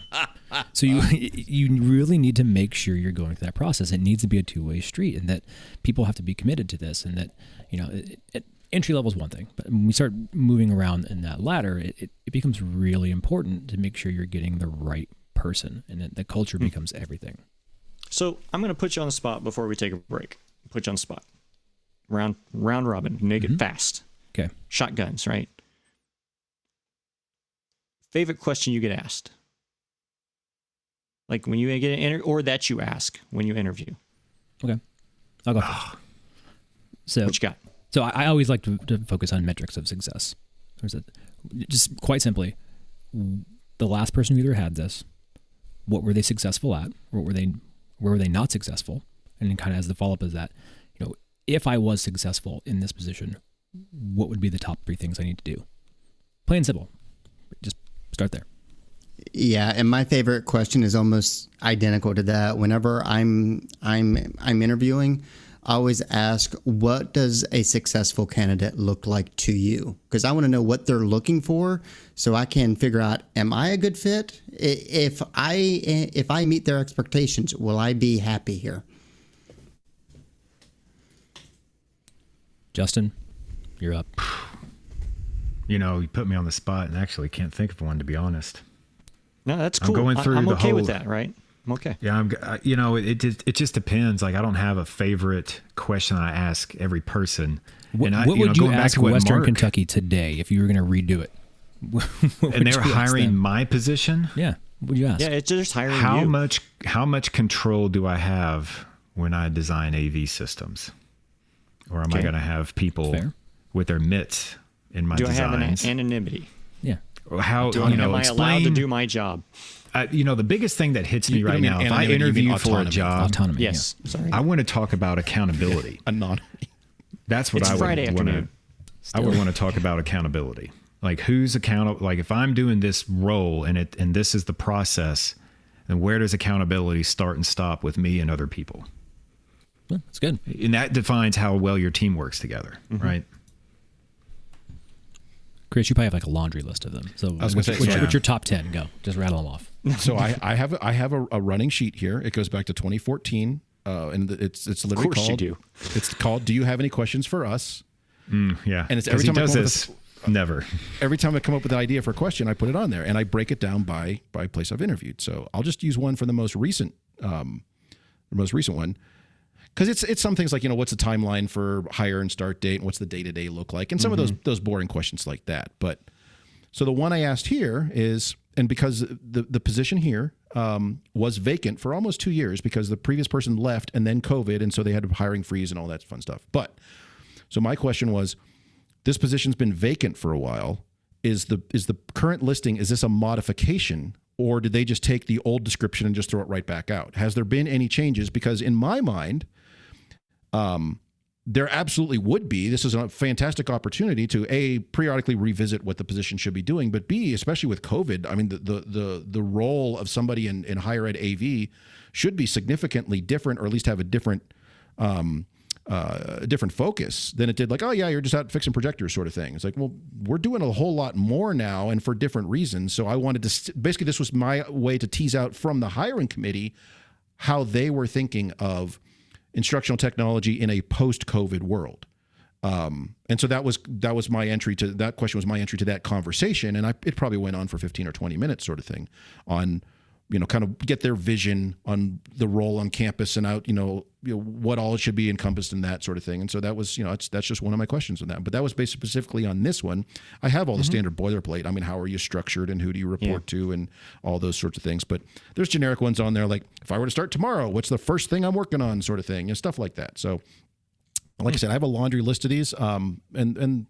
So you really need to make sure you're going through that process. It needs to be a two-way street, and that people have to be committed to this, and that entry level is one thing, but when we start moving around in that ladder, it becomes really important to make sure you're getting the right person, and that the culture becomes everything. So I'm going to put you on the spot before we take a break. Put you on the spot. Round robin. Make it fast. Okay. Shotguns, right? Favorite question you get asked? Like when you get an interview, or that you ask when you interview. Okay. I'll go first. So What you got? So I always like to focus on metrics of success. Just quite simply, the last person who either had this, what were they successful at? Or where were they not successful? And then kind of as the follow-up is that, if I was successful in this position, what would be the top 3 things I need to do? Plain and simple. Just start there. Yeah, and my favorite question is almost identical to that. Whenever I'm interviewing, I always ask, what does a successful candidate look like to you? Because I want to know what they're looking for so I can figure out, am I a good fit? If I meet their expectations, will I be happy here? Justin, you're up. You put me on the spot and actually can't think of one, to be honest. No, that's I'm cool. going through I'm the okay with whole- that, right? I'm okay. Yeah, it just depends. Like, I don't have a favorite question I ask every person. What I, would you going back ask to what Western Mark- Kentucky today if you were going to redo it? What And would they were you ask hiring them? my position. Yeah. What would you ask? Yeah, it's just hiring How you. much control do I have when I design AV systems? Or am I Okay. going to have people Fair. with their mitts in my Do I have designs? an anonymity? Yeah. Or how Am I allowed to explain? do my job? The biggest thing that hits me You don't right mean now, if I anonymity, you mean interview for a autonomy. job, Autonomy. Yes. Sorry. I want to talk about accountability. Anonymity. That's what It's I would Friday want to. afternoon. I would want to talk about accountability. Like, who's accountable? Like, if I'm doing this role and this is the process, then where does accountability start and stop with me and other people? Yeah, that's good. And that defines how well your team works together, right? Chris, you probably have like a laundry list of them. So I was gonna say, what's yeah. your top 10? Go. Just rattle them off. So I have a running sheet here. It goes back to 2014, and it's literally course you called. do. It's called. Do you have any questions for us? Yeah. And it's 'Cause every time he I does come up this Never. Every time I come up with an idea for a question, I put it on there, and I break it down by place I've interviewed. So I'll just use one for the most recent one, because it's some things like, what's the timeline for hire and start date, and what's the day-to-day look like, and some of those boring questions like that. But so the one I asked here is, and because the position here was vacant for almost 2 years because the previous person left and then COVID, and so they had a hiring freeze and all that fun stuff. But so my question was, this position's been vacant for a while. Is the current listing, is this a modification, or did they just take the old description and just throw it right back out? Has there been any changes? Because in my mind, there absolutely would be. This is a fantastic opportunity to A, periodically revisit what the position should be doing, but B, especially with COVID, I mean, the role of somebody in higher ed AV should be significantly different, or at least have a different focus than it did. Like, oh yeah, you're just out fixing projectors sort of thing. It's like, well, we're doing a whole lot more now and for different reasons. So I wanted to, basically this was my way to tease out from the hiring committee how they were thinking of instructional technology in a post-COVID world. And so that was my entry to that question, was my entry to that conversation. And it probably went on for 15 or 20 minutes sort of thing on, kind of get their vision on the role on campus and out, what all should be encompassed in that sort of thing. And so that was, that's just one of my questions on that. But that was based specifically on this one. I have all the standard boilerplate. I mean, how are you structured and who do you report to and all those sorts of things. But there's generic ones on there like, if I were to start tomorrow, what's the first thing I'm working on sort of thing, and stuff like that. So like I said, I have a laundry list of these. And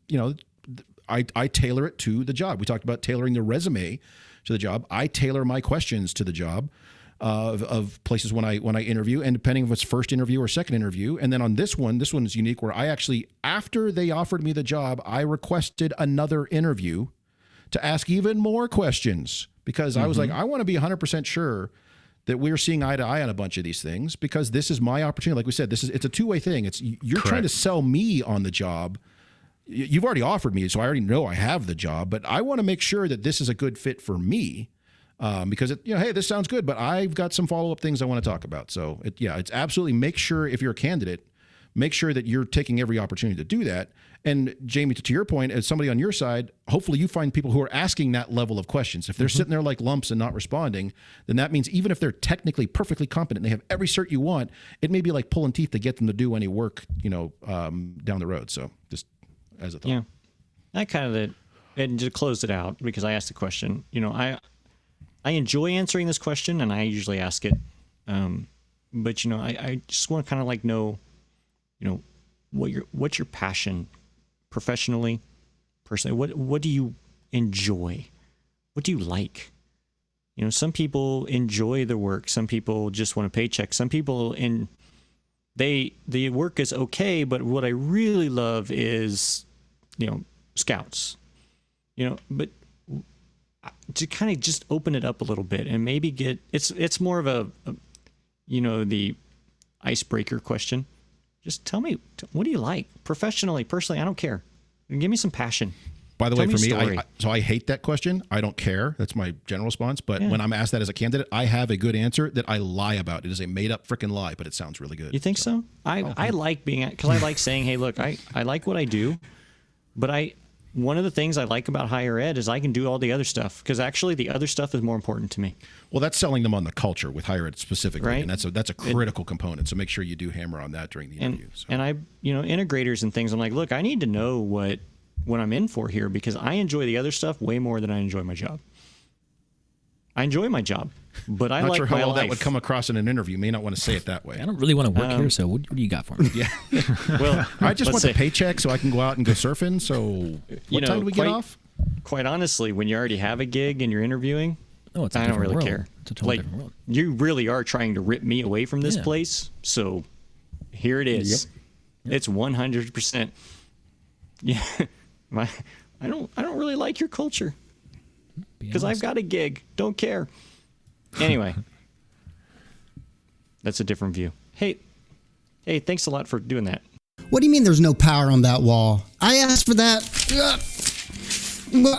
I tailor it to the job. We talked about tailoring the resume to the job. I tailor my questions to the job of places when I interview, and depending if it's first interview or second interview. And then on this one is unique where I actually, after they offered me the job, I requested another interview to ask even more questions, because I was like, I want to be 100% sure that we're seeing eye to eye on a bunch of these things, because this is my opportunity. Like we said, it's a two-way thing. You're trying to sell me on the job. You've already offered me, so I already know I have the job, but I want to make sure that this is a good fit for me, because hey, this sounds good, but I've got some follow-up things I want to talk about. So it's absolutely, make sure if you're a candidate, make sure that you're taking every opportunity to do that. And Jamie, to your point, as somebody on your side, hopefully you find people who are asking that level of questions. If they're sitting there like lumps and not responding, then that means even if they're technically perfectly competent, they have every cert you want, it may be like pulling teeth to get them to do any work, down the road. So just as a thought. Yeah. I kind of, and to close it out, because I asked the question, I enjoy answering this question, and I usually ask it. But I just want to kind of like know, what's your passion professionally, personally? What do you enjoy? What do you like? Some people enjoy their work. Some people just want a paycheck. Some people the work is okay, but what I really love is, scouts, but to kind of just open it up a little bit and maybe it's more of a the icebreaker question. Just tell me, what do you like professionally, personally? I don't care. Give me some passion. By the way, for me, I hate that question. I don't care. That's my general response. But when I'm asked that as a candidate, I have a good answer that I lie about. It is a made up freaking lie, but it sounds really good. You think so? I like being, because I like saying, hey, look, I like what I do, but one of the things I like about higher ed is I can do all the other stuff, because actually the other stuff is more important to me. Well, that's selling them on the culture with higher ed specifically, right? And that's a critical component. So make sure you do hammer on that during the interview. And I, integrators and things, I'm like, look, I need to know what I'm in for here, because I enjoy the other stuff way more than I enjoy my job. I enjoy my job, but I not like sure how my well life. that would come across in an interview. You may not want to say it that way. I don't really want to work here, so what do you got for me? Yeah. Well, I just want the paycheck so I can go out and go surfing. So what time do we get off? Quite honestly, when you already have a gig and you're interviewing, I don't really care. It's a totally different world. You really are trying to rip me away from this place. So here it is. Yep. It's 100%. Yeah. I don't really like your culture, because I've got a gig. Don't care. Anyway, that's a different view. Hey, thanks a lot for doing that. What do you mean there's no power on that wall? I asked for that,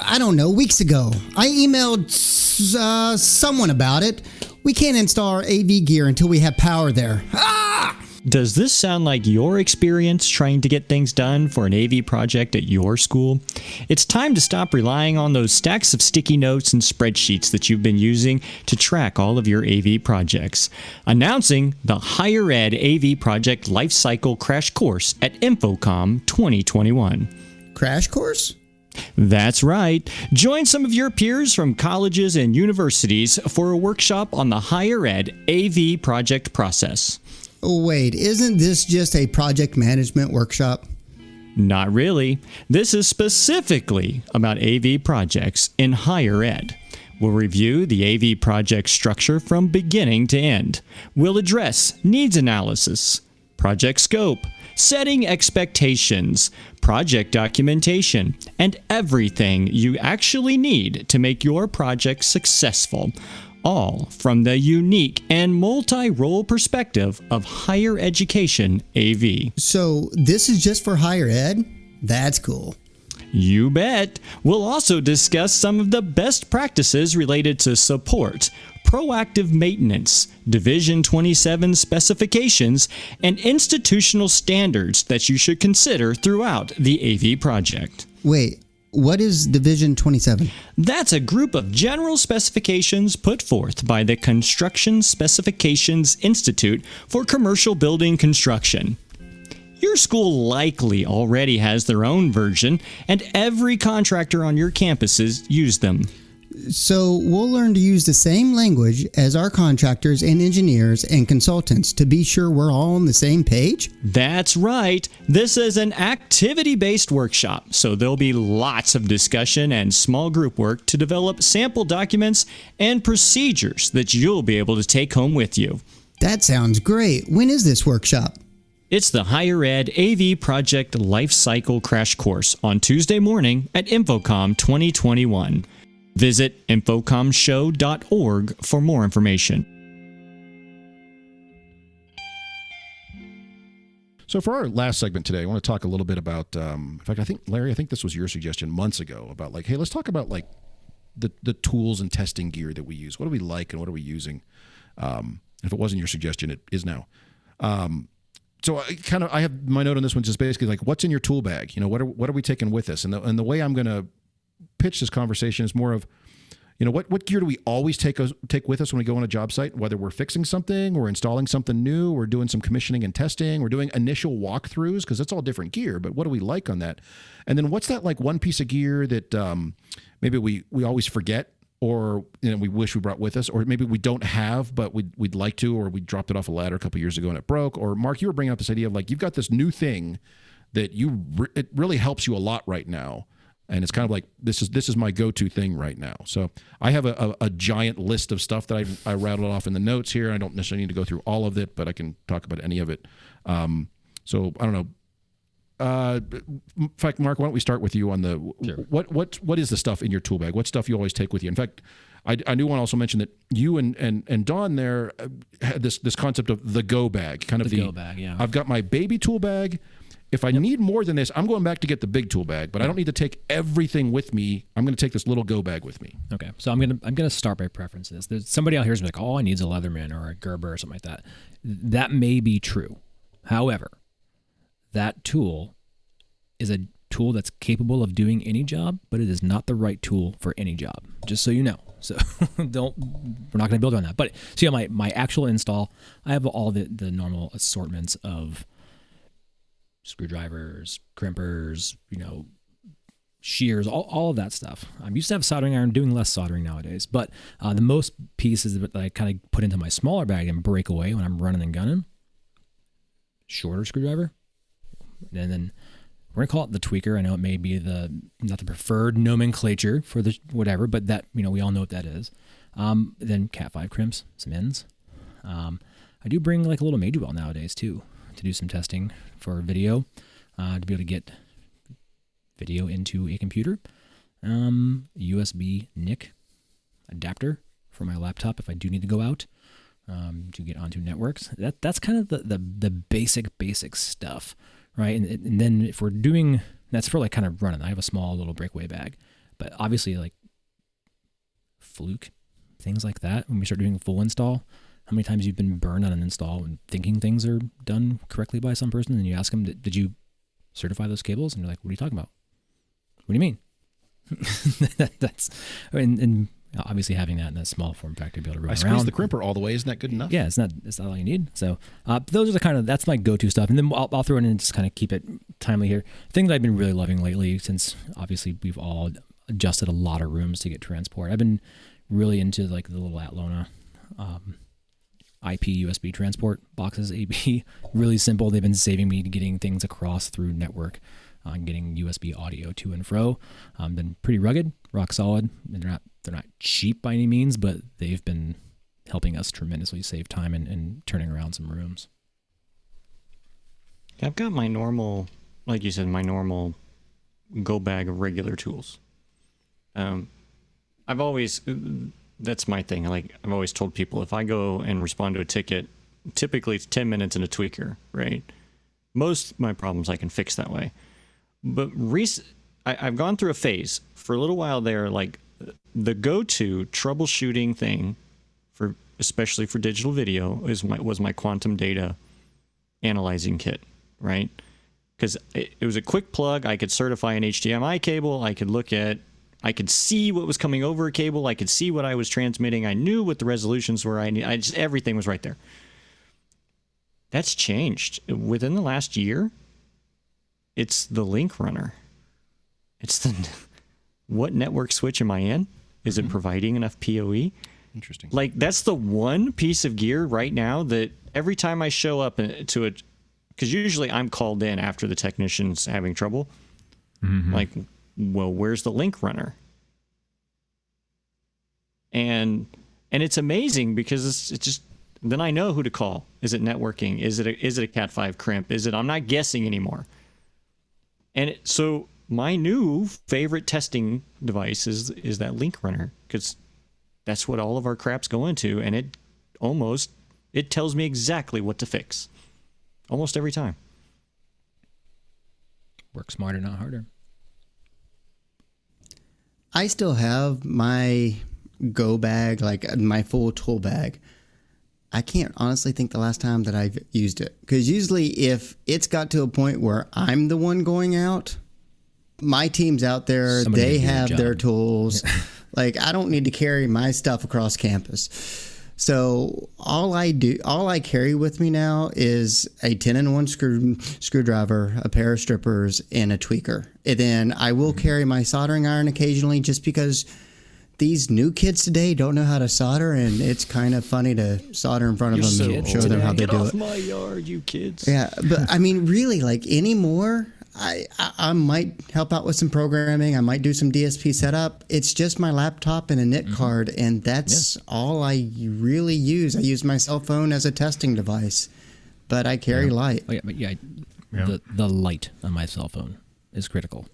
I don't know, weeks ago. I emailed someone about it. We can't install our AV gear until we have power there. Does this sound like your experience trying to get things done for an AV project at your school? It's time to stop relying on those stacks of sticky notes and spreadsheets that you've been using to track all of your AV projects. Announcing the Higher Ed AV Project Lifecycle Crash Course at InfoComm 2021. Crash course? That's right. Join some of your peers from colleges and universities for a workshop on the Higher Ed AV project process. Wait, isn't this just a project management workshop? Not really. This is specifically about AV projects in higher ed. We'll review the AV project structure from beginning to end. We'll address needs analysis, project scope, setting expectations, project documentation, and everything you actually need to make your project successful. All from the unique and multi-role perspective of higher education AV. So this is just for higher ed? That's cool. You bet. We'll also discuss some of the best practices related to support, proactive maintenance, Division 27 specifications, and institutional standards that you should consider throughout the AV project. Wait, what is Division 27? That's a group of general specifications put forth by the Construction Specifications Institute for Commercial Building Construction. Your school likely already has their own version, and every contractor on your campuses use them. So we'll learn to use the same language as our contractors and engineers and consultants to be sure we're all on the same page? That's right. This is an activity-based workshop, so there'll be lots of discussion and small group work to develop sample documents and procedures that you'll be able to take home with you. That sounds great. When is this workshop? It's the Higher Ed AV Project Lifecycle Crash Course on Tuesday morning at InfoComm 2021. Visit infocommshow.org for more information. So for our last segment today, I want to talk a little bit about, in fact, Larry, I think this was your suggestion months ago about like, hey, let's talk about like the tools and testing gear that we use. What do we like and what are we using? If it wasn't your suggestion, it is now. So I have my note on this one just basically like, what's in your tool bag? You know, what are we taking with us? And the way I'm going to pitch this conversation is more of, you know, what gear do we always take with us when we go on a job site, whether we're fixing something or installing something new, we're doing some commissioning and testing, we're doing initial walkthroughs, because it's all different gear, but what do we like on that? And then what's that like one piece of gear that maybe we always forget, or you know we wish we brought with us, or maybe we don't have but we'd like to, or we dropped it off a ladder a couple years ago and it broke. Or Mark, you were bringing up this idea of like you've got this new thing that it really helps you a lot right now, and it's kind of like this is my go-to thing right now. So I have a giant list of stuff that I rattled off in the notes here. I don't necessarily need to go through all of it, but I can talk about any of it. So I don't know. In fact, Mark, why don't we start with you on the Sure. What is the stuff in your tool bag? What stuff you always take with you? In fact, I do want to also mention that you and Dawn there had this concept of the go bag, kind of The go bag, yeah. I've got my baby tool bag. If I need more than this, I'm going back to get the big tool bag, but I don't need to take everything with me. I'm going to take this little go bag with me. Okay, so I'm gonna start by preferences. There's somebody out here who's like, all I need is a Leatherman or a Gerber or something like that. That may be true. However, that tool is a tool that's capable of doing any job, but it is not the right tool for any job. Just so you know. So we're not going to build on that. But so yeah, my actual install, I have all the normal assortments of screwdrivers, crimpers, shears, all of that stuff. I'm used to have a soldering iron, doing less soldering nowadays. But the most pieces that I kind of put into my smaller bag and break away when I'm running and gunning, shorter screwdriver, and then we're gonna call it the tweaker. I know it may be not the preferred nomenclature for the whatever, but that we all know what that is. Then Cat 5 crimps, some ends. I do bring like a little major well nowadays too to do some testing for video, to be able to get video into a computer. USB NIC adapter for my laptop if I do need to go out to get onto networks. That's kind of the basic stuff. Right. And then if we're doing, that's for like kind of running. I have a small little breakaway bag, but obviously like fluke, things like that. When we start doing a full install, how many times you've been burned on an install and thinking things are done correctly by some person, and you ask them, did you certify those cables? And you're like, what are you talking about? What do you mean? And obviously having that in a small form factor to be able to run I around. squeeze the crimper all the way. Isn't that good enough? Yeah, it's not all you need. So those are that's my go-to stuff. And then I'll throw it in and just kind of keep it timely here. Thing that I've been really loving lately, since obviously we've all adjusted a lot of rooms to get transport. I've been really into like the little Atlona IP USB transport boxes, AB. Really simple. They've been saving me getting things across through network, getting USB audio to and fro. Been pretty rugged, rock solid. They're not cheap by any means, but they've been helping us tremendously save time and turning around some rooms. I've got my normal, like you said, my normal go bag of regular tools. I've always, that's my thing. Like I've always told people, if I go and respond to a ticket, typically it's 10 minutes and a tweaker, right? Most of my problems I can fix that way. But I've gone through a phase for a little while there, like the go-to troubleshooting thing for, especially for digital video, was my quantum data analyzing kit, right? Because it was a quick plug. I could certify an HDMI cable. I could see what was coming over a cable. I could see what I was transmitting. I knew what the resolutions were. Everything was right there. That's changed within the last year. It's the link runner. It's what network switch am I in? Is it providing enough PoE? Interesting. Like that's the one piece of gear right now that every time I show up to it, because usually I'm called in after the technician's having trouble. Mm-hmm. Like, well, where's the link runner? And it's amazing because it's just, then I know who to call. Is it networking? Is it a Cat5 crimp? I'm not guessing anymore. And so my new favorite testing device is that link runner, because that's what all of our crap's go into, and it tells me exactly what to fix almost every time. Work smarter, not harder. I still have my go bag, like my full tool bag. I can't honestly think the last time that I've used it, because usually if it's got to a point where I'm the one going out, my team's out there, Somebody they can do their have job. their tools. Like I don't need to carry my stuff across campus. So all I carry with me now is a 10-in-1 screwdriver, a pair of strippers, and a tweaker. And then I will carry my soldering iron occasionally, just because these new kids today don't know how to solder, and it's kind of funny to solder in front of them and show them how they Get do off it. my yard, you kids. Yeah, but I mean, really, like anymore, I might help out with some programming. I might do some DSP setup. It's just my laptop and a NIC card, and that's all I really use. I use my cell phone as a testing device, but I carry light. Oh, yeah, the light on my cell phone is critical.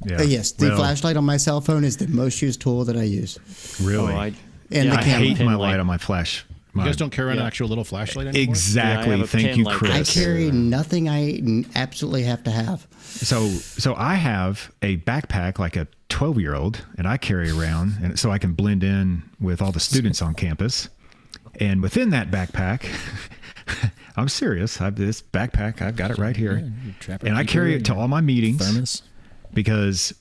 Yeah. Yes, the flashlight on my cell phone is the most used tool that I use. Really? And the I camera. hate my light on my flash. You guys don't carry an actual little flashlight anymore? Exactly. Yeah, I have a Thank pin you, like Chris. I this. carry nothing I absolutely have to have. So I have a backpack like a 12-year-old, and I carry around, and so I can blend in with all the students on campus. And within that backpack, I'm serious. This backpack, I've got it right here, and I carry it to all my meetings. Thermos. Because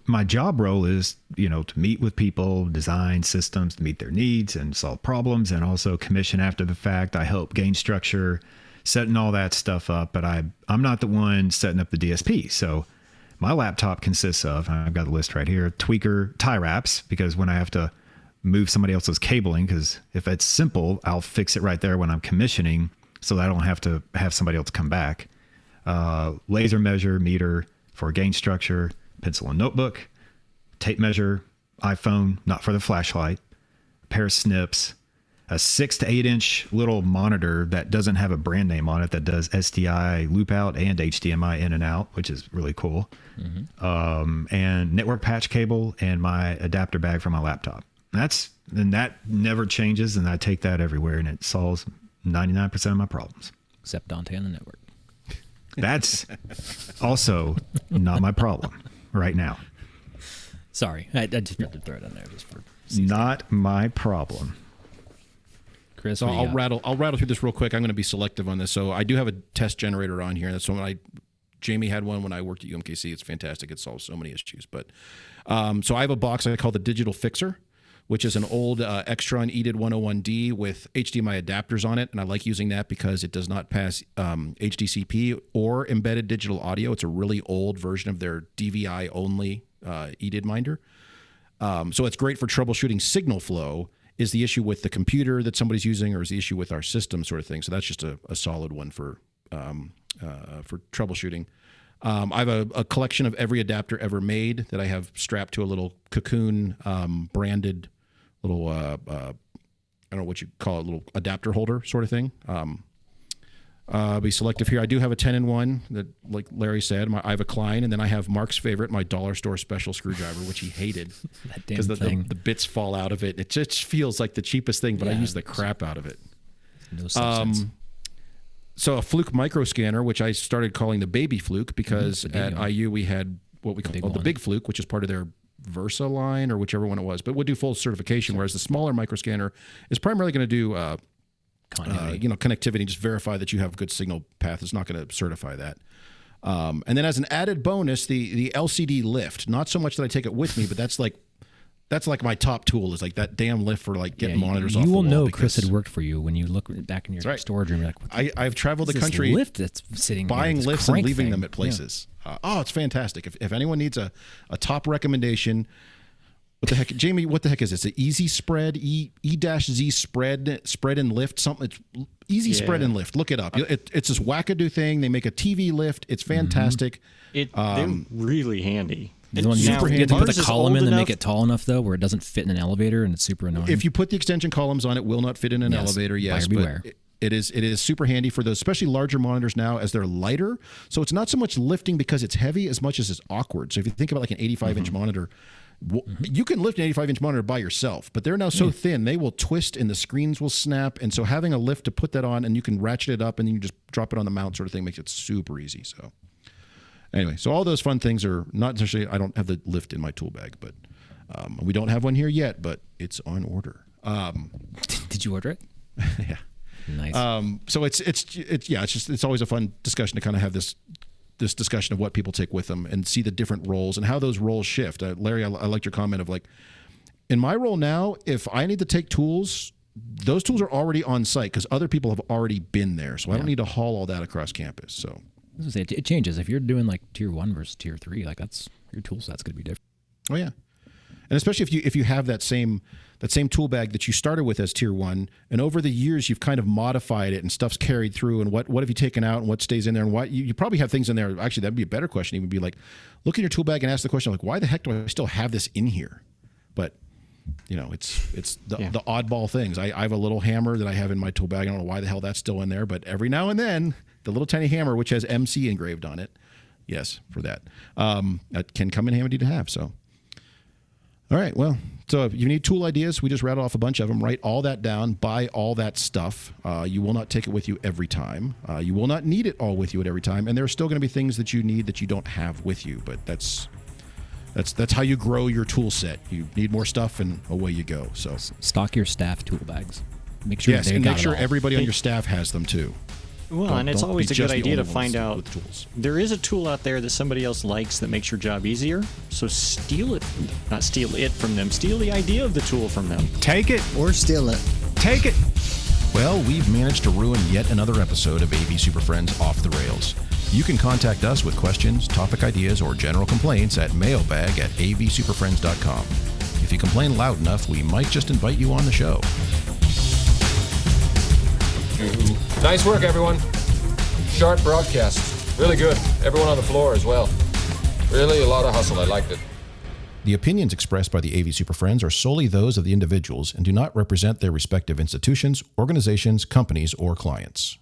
my job role is, to meet with people, design systems to meet their needs and solve problems, and also commission after the fact. I help gain structure, setting all that stuff up, but I'm not the one setting up the DSP. So my laptop consists of, I've got the list right here, tweaker, tie wraps, because when I have to move somebody else's cabling, because if it's simple, I'll fix it right there when I'm commissioning, so that I don't have to have somebody else come back. Laser measure, meter for gain structure, pencil and notebook, tape measure, iPhone, not for the flashlight, a pair of snips, a 6 to 8 inch little monitor that doesn't have a brand name on it, that does SDI loop out and HDMI in and out, which is really cool. And network patch cable, and my adapter bag for my laptop. That never changes, and I take that everywhere, and it solves 99% of my problems. Except Dante on the network. That's also not my problem right now. Sorry, I just had to throw it in there just for. Not my problem. Chris, So what do you I'll got? rattle through this real quick. I'm going to be selective on this. So I do have a test generator on here. That's one Jamie had one when I worked at UMKC. It's fantastic. It solves so many issues. But so I have a box I call the Digital Fixer, which is an old Extron EDID 101D with HDMI adapters on it. And I like using that because it does not pass HDCP or embedded digital audio. It's a really old version of their DVI only EDID minder. So it's great for troubleshooting signal flow. Is the issue with the computer that somebody's using, or is the issue with our system, sort of thing? So that's just a solid one for troubleshooting. I have a collection of every adapter ever made that I have strapped to a little Cocoon branded little I don't know what you call it, little adapter holder sort of thing. Be selective here. I do have a 10-in-1 that, like Larry said, I have a Klein, and then I have Mark's favorite, my dollar store special screwdriver, which he hated because the bits fall out of it. It just feels like the cheapest thing, but I use the crap out of it. No substance. So a Fluke micro scanner, which I started calling the baby Fluke because at IU we had what we call the big Fluke, which is part of their Versa line or whichever one it was, but we'll do full certification, whereas the smaller micro scanner is primarily going to do connectivity, just verify that you have good signal path. It's not going to certify that. And then as an added bonus, the LCD lift, not so much that I take it with me, but that's like my top tool is like that damn lift for like getting monitors off the wall. You will know Chris had worked for you when you look back in your storage room. You're like, I've traveled the country lift that's sitting buying there, lifts and leaving them at places. It's fantastic. If anyone needs a top recommendation, what the heck, Jamie? What the heck is this? An Easy Spread, E-Z spread and lift something. It's Easy Spread and Lift. Look it up. It's this wackadoo thing. They make a TV lift. It's fantastic. They're really handy. The one you have to put the column in and make it tall enough though, where it doesn't fit in an elevator, and it's super annoying. If you put the extension columns on, it will not fit in an elevator. Yes, buyer beware. It is super handy for those, especially larger monitors now, as they're lighter. So it's not so much lifting because it's heavy as much as it's awkward. So if you think about like an 85-inch monitor, you can lift an 85-inch monitor by yourself, but they're now so thin they will twist and the screens will snap. And so having a lift to put that on, and you can ratchet it up and then you just drop it on the mount, sort of thing, makes it super easy. So anyway, so all those fun things are not necessarily. I don't have the lift in my tool bag, but we don't have one here yet, but it's on order. Did you order it? Yeah. Nice. So it's always a fun discussion to kind of have this discussion of what people take with them and see the different roles and how those roles shift. Larry, I liked your comment of like, in my role now, if I need to take tools, those tools are already on site because other people have already been there. So I don't need to haul all that across campus. So I was gonna say, it changes. If you're doing like tier 1 versus tier 3, like that's your tool set's going to be different. Oh yeah. And especially if you have that same tool bag that you started with as tier 1, and over the years you've kind of modified it and stuff's carried through, and what have you taken out and what stays in there, and why you probably have things in there. Actually, that'd be a better question. Even be like, look at your tool bag and ask the question like, why the heck do I still have this in here? But it's the oddball things. I have a little hammer that I have in my tool bag. I don't know why the hell that's still in there, but every now and then the little tiny hammer which has MC engraved on it, yes, for that can come in handy to have. So. All right, well, so if you need tool ideas, we just rattled off a bunch of them. Write all that down, buy all that stuff. You will not take it with you every time. You will not need it all with you at every time. And there are still going to be things that you need that you don't have with you. But that's how you grow your tool set. You need more stuff, and away you go. So stock your staff tool bags. Make sure make sure everybody on your staff has them too. Well, and it's always a good idea to find out tools. There is a tool out there that somebody else likes that makes your job easier. So steal it, not steal it from them. Steal the idea of the tool from them. Take it Or steal it. Take it. Well, we've managed to ruin yet another episode of AV Super Friends Off the Rails. You can contact us with questions, topic ideas, or general complaints at mailbag@avsuperfriends.com. If you complain loud enough, we might just invite you on the show. Nice work, everyone. Sharp broadcast. Really good. Everyone on the floor as well. Really a lot of hustle. I liked it. The opinions expressed by the AV Super Friends are solely those of the individuals and do not represent their respective institutions, organizations, companies, or clients.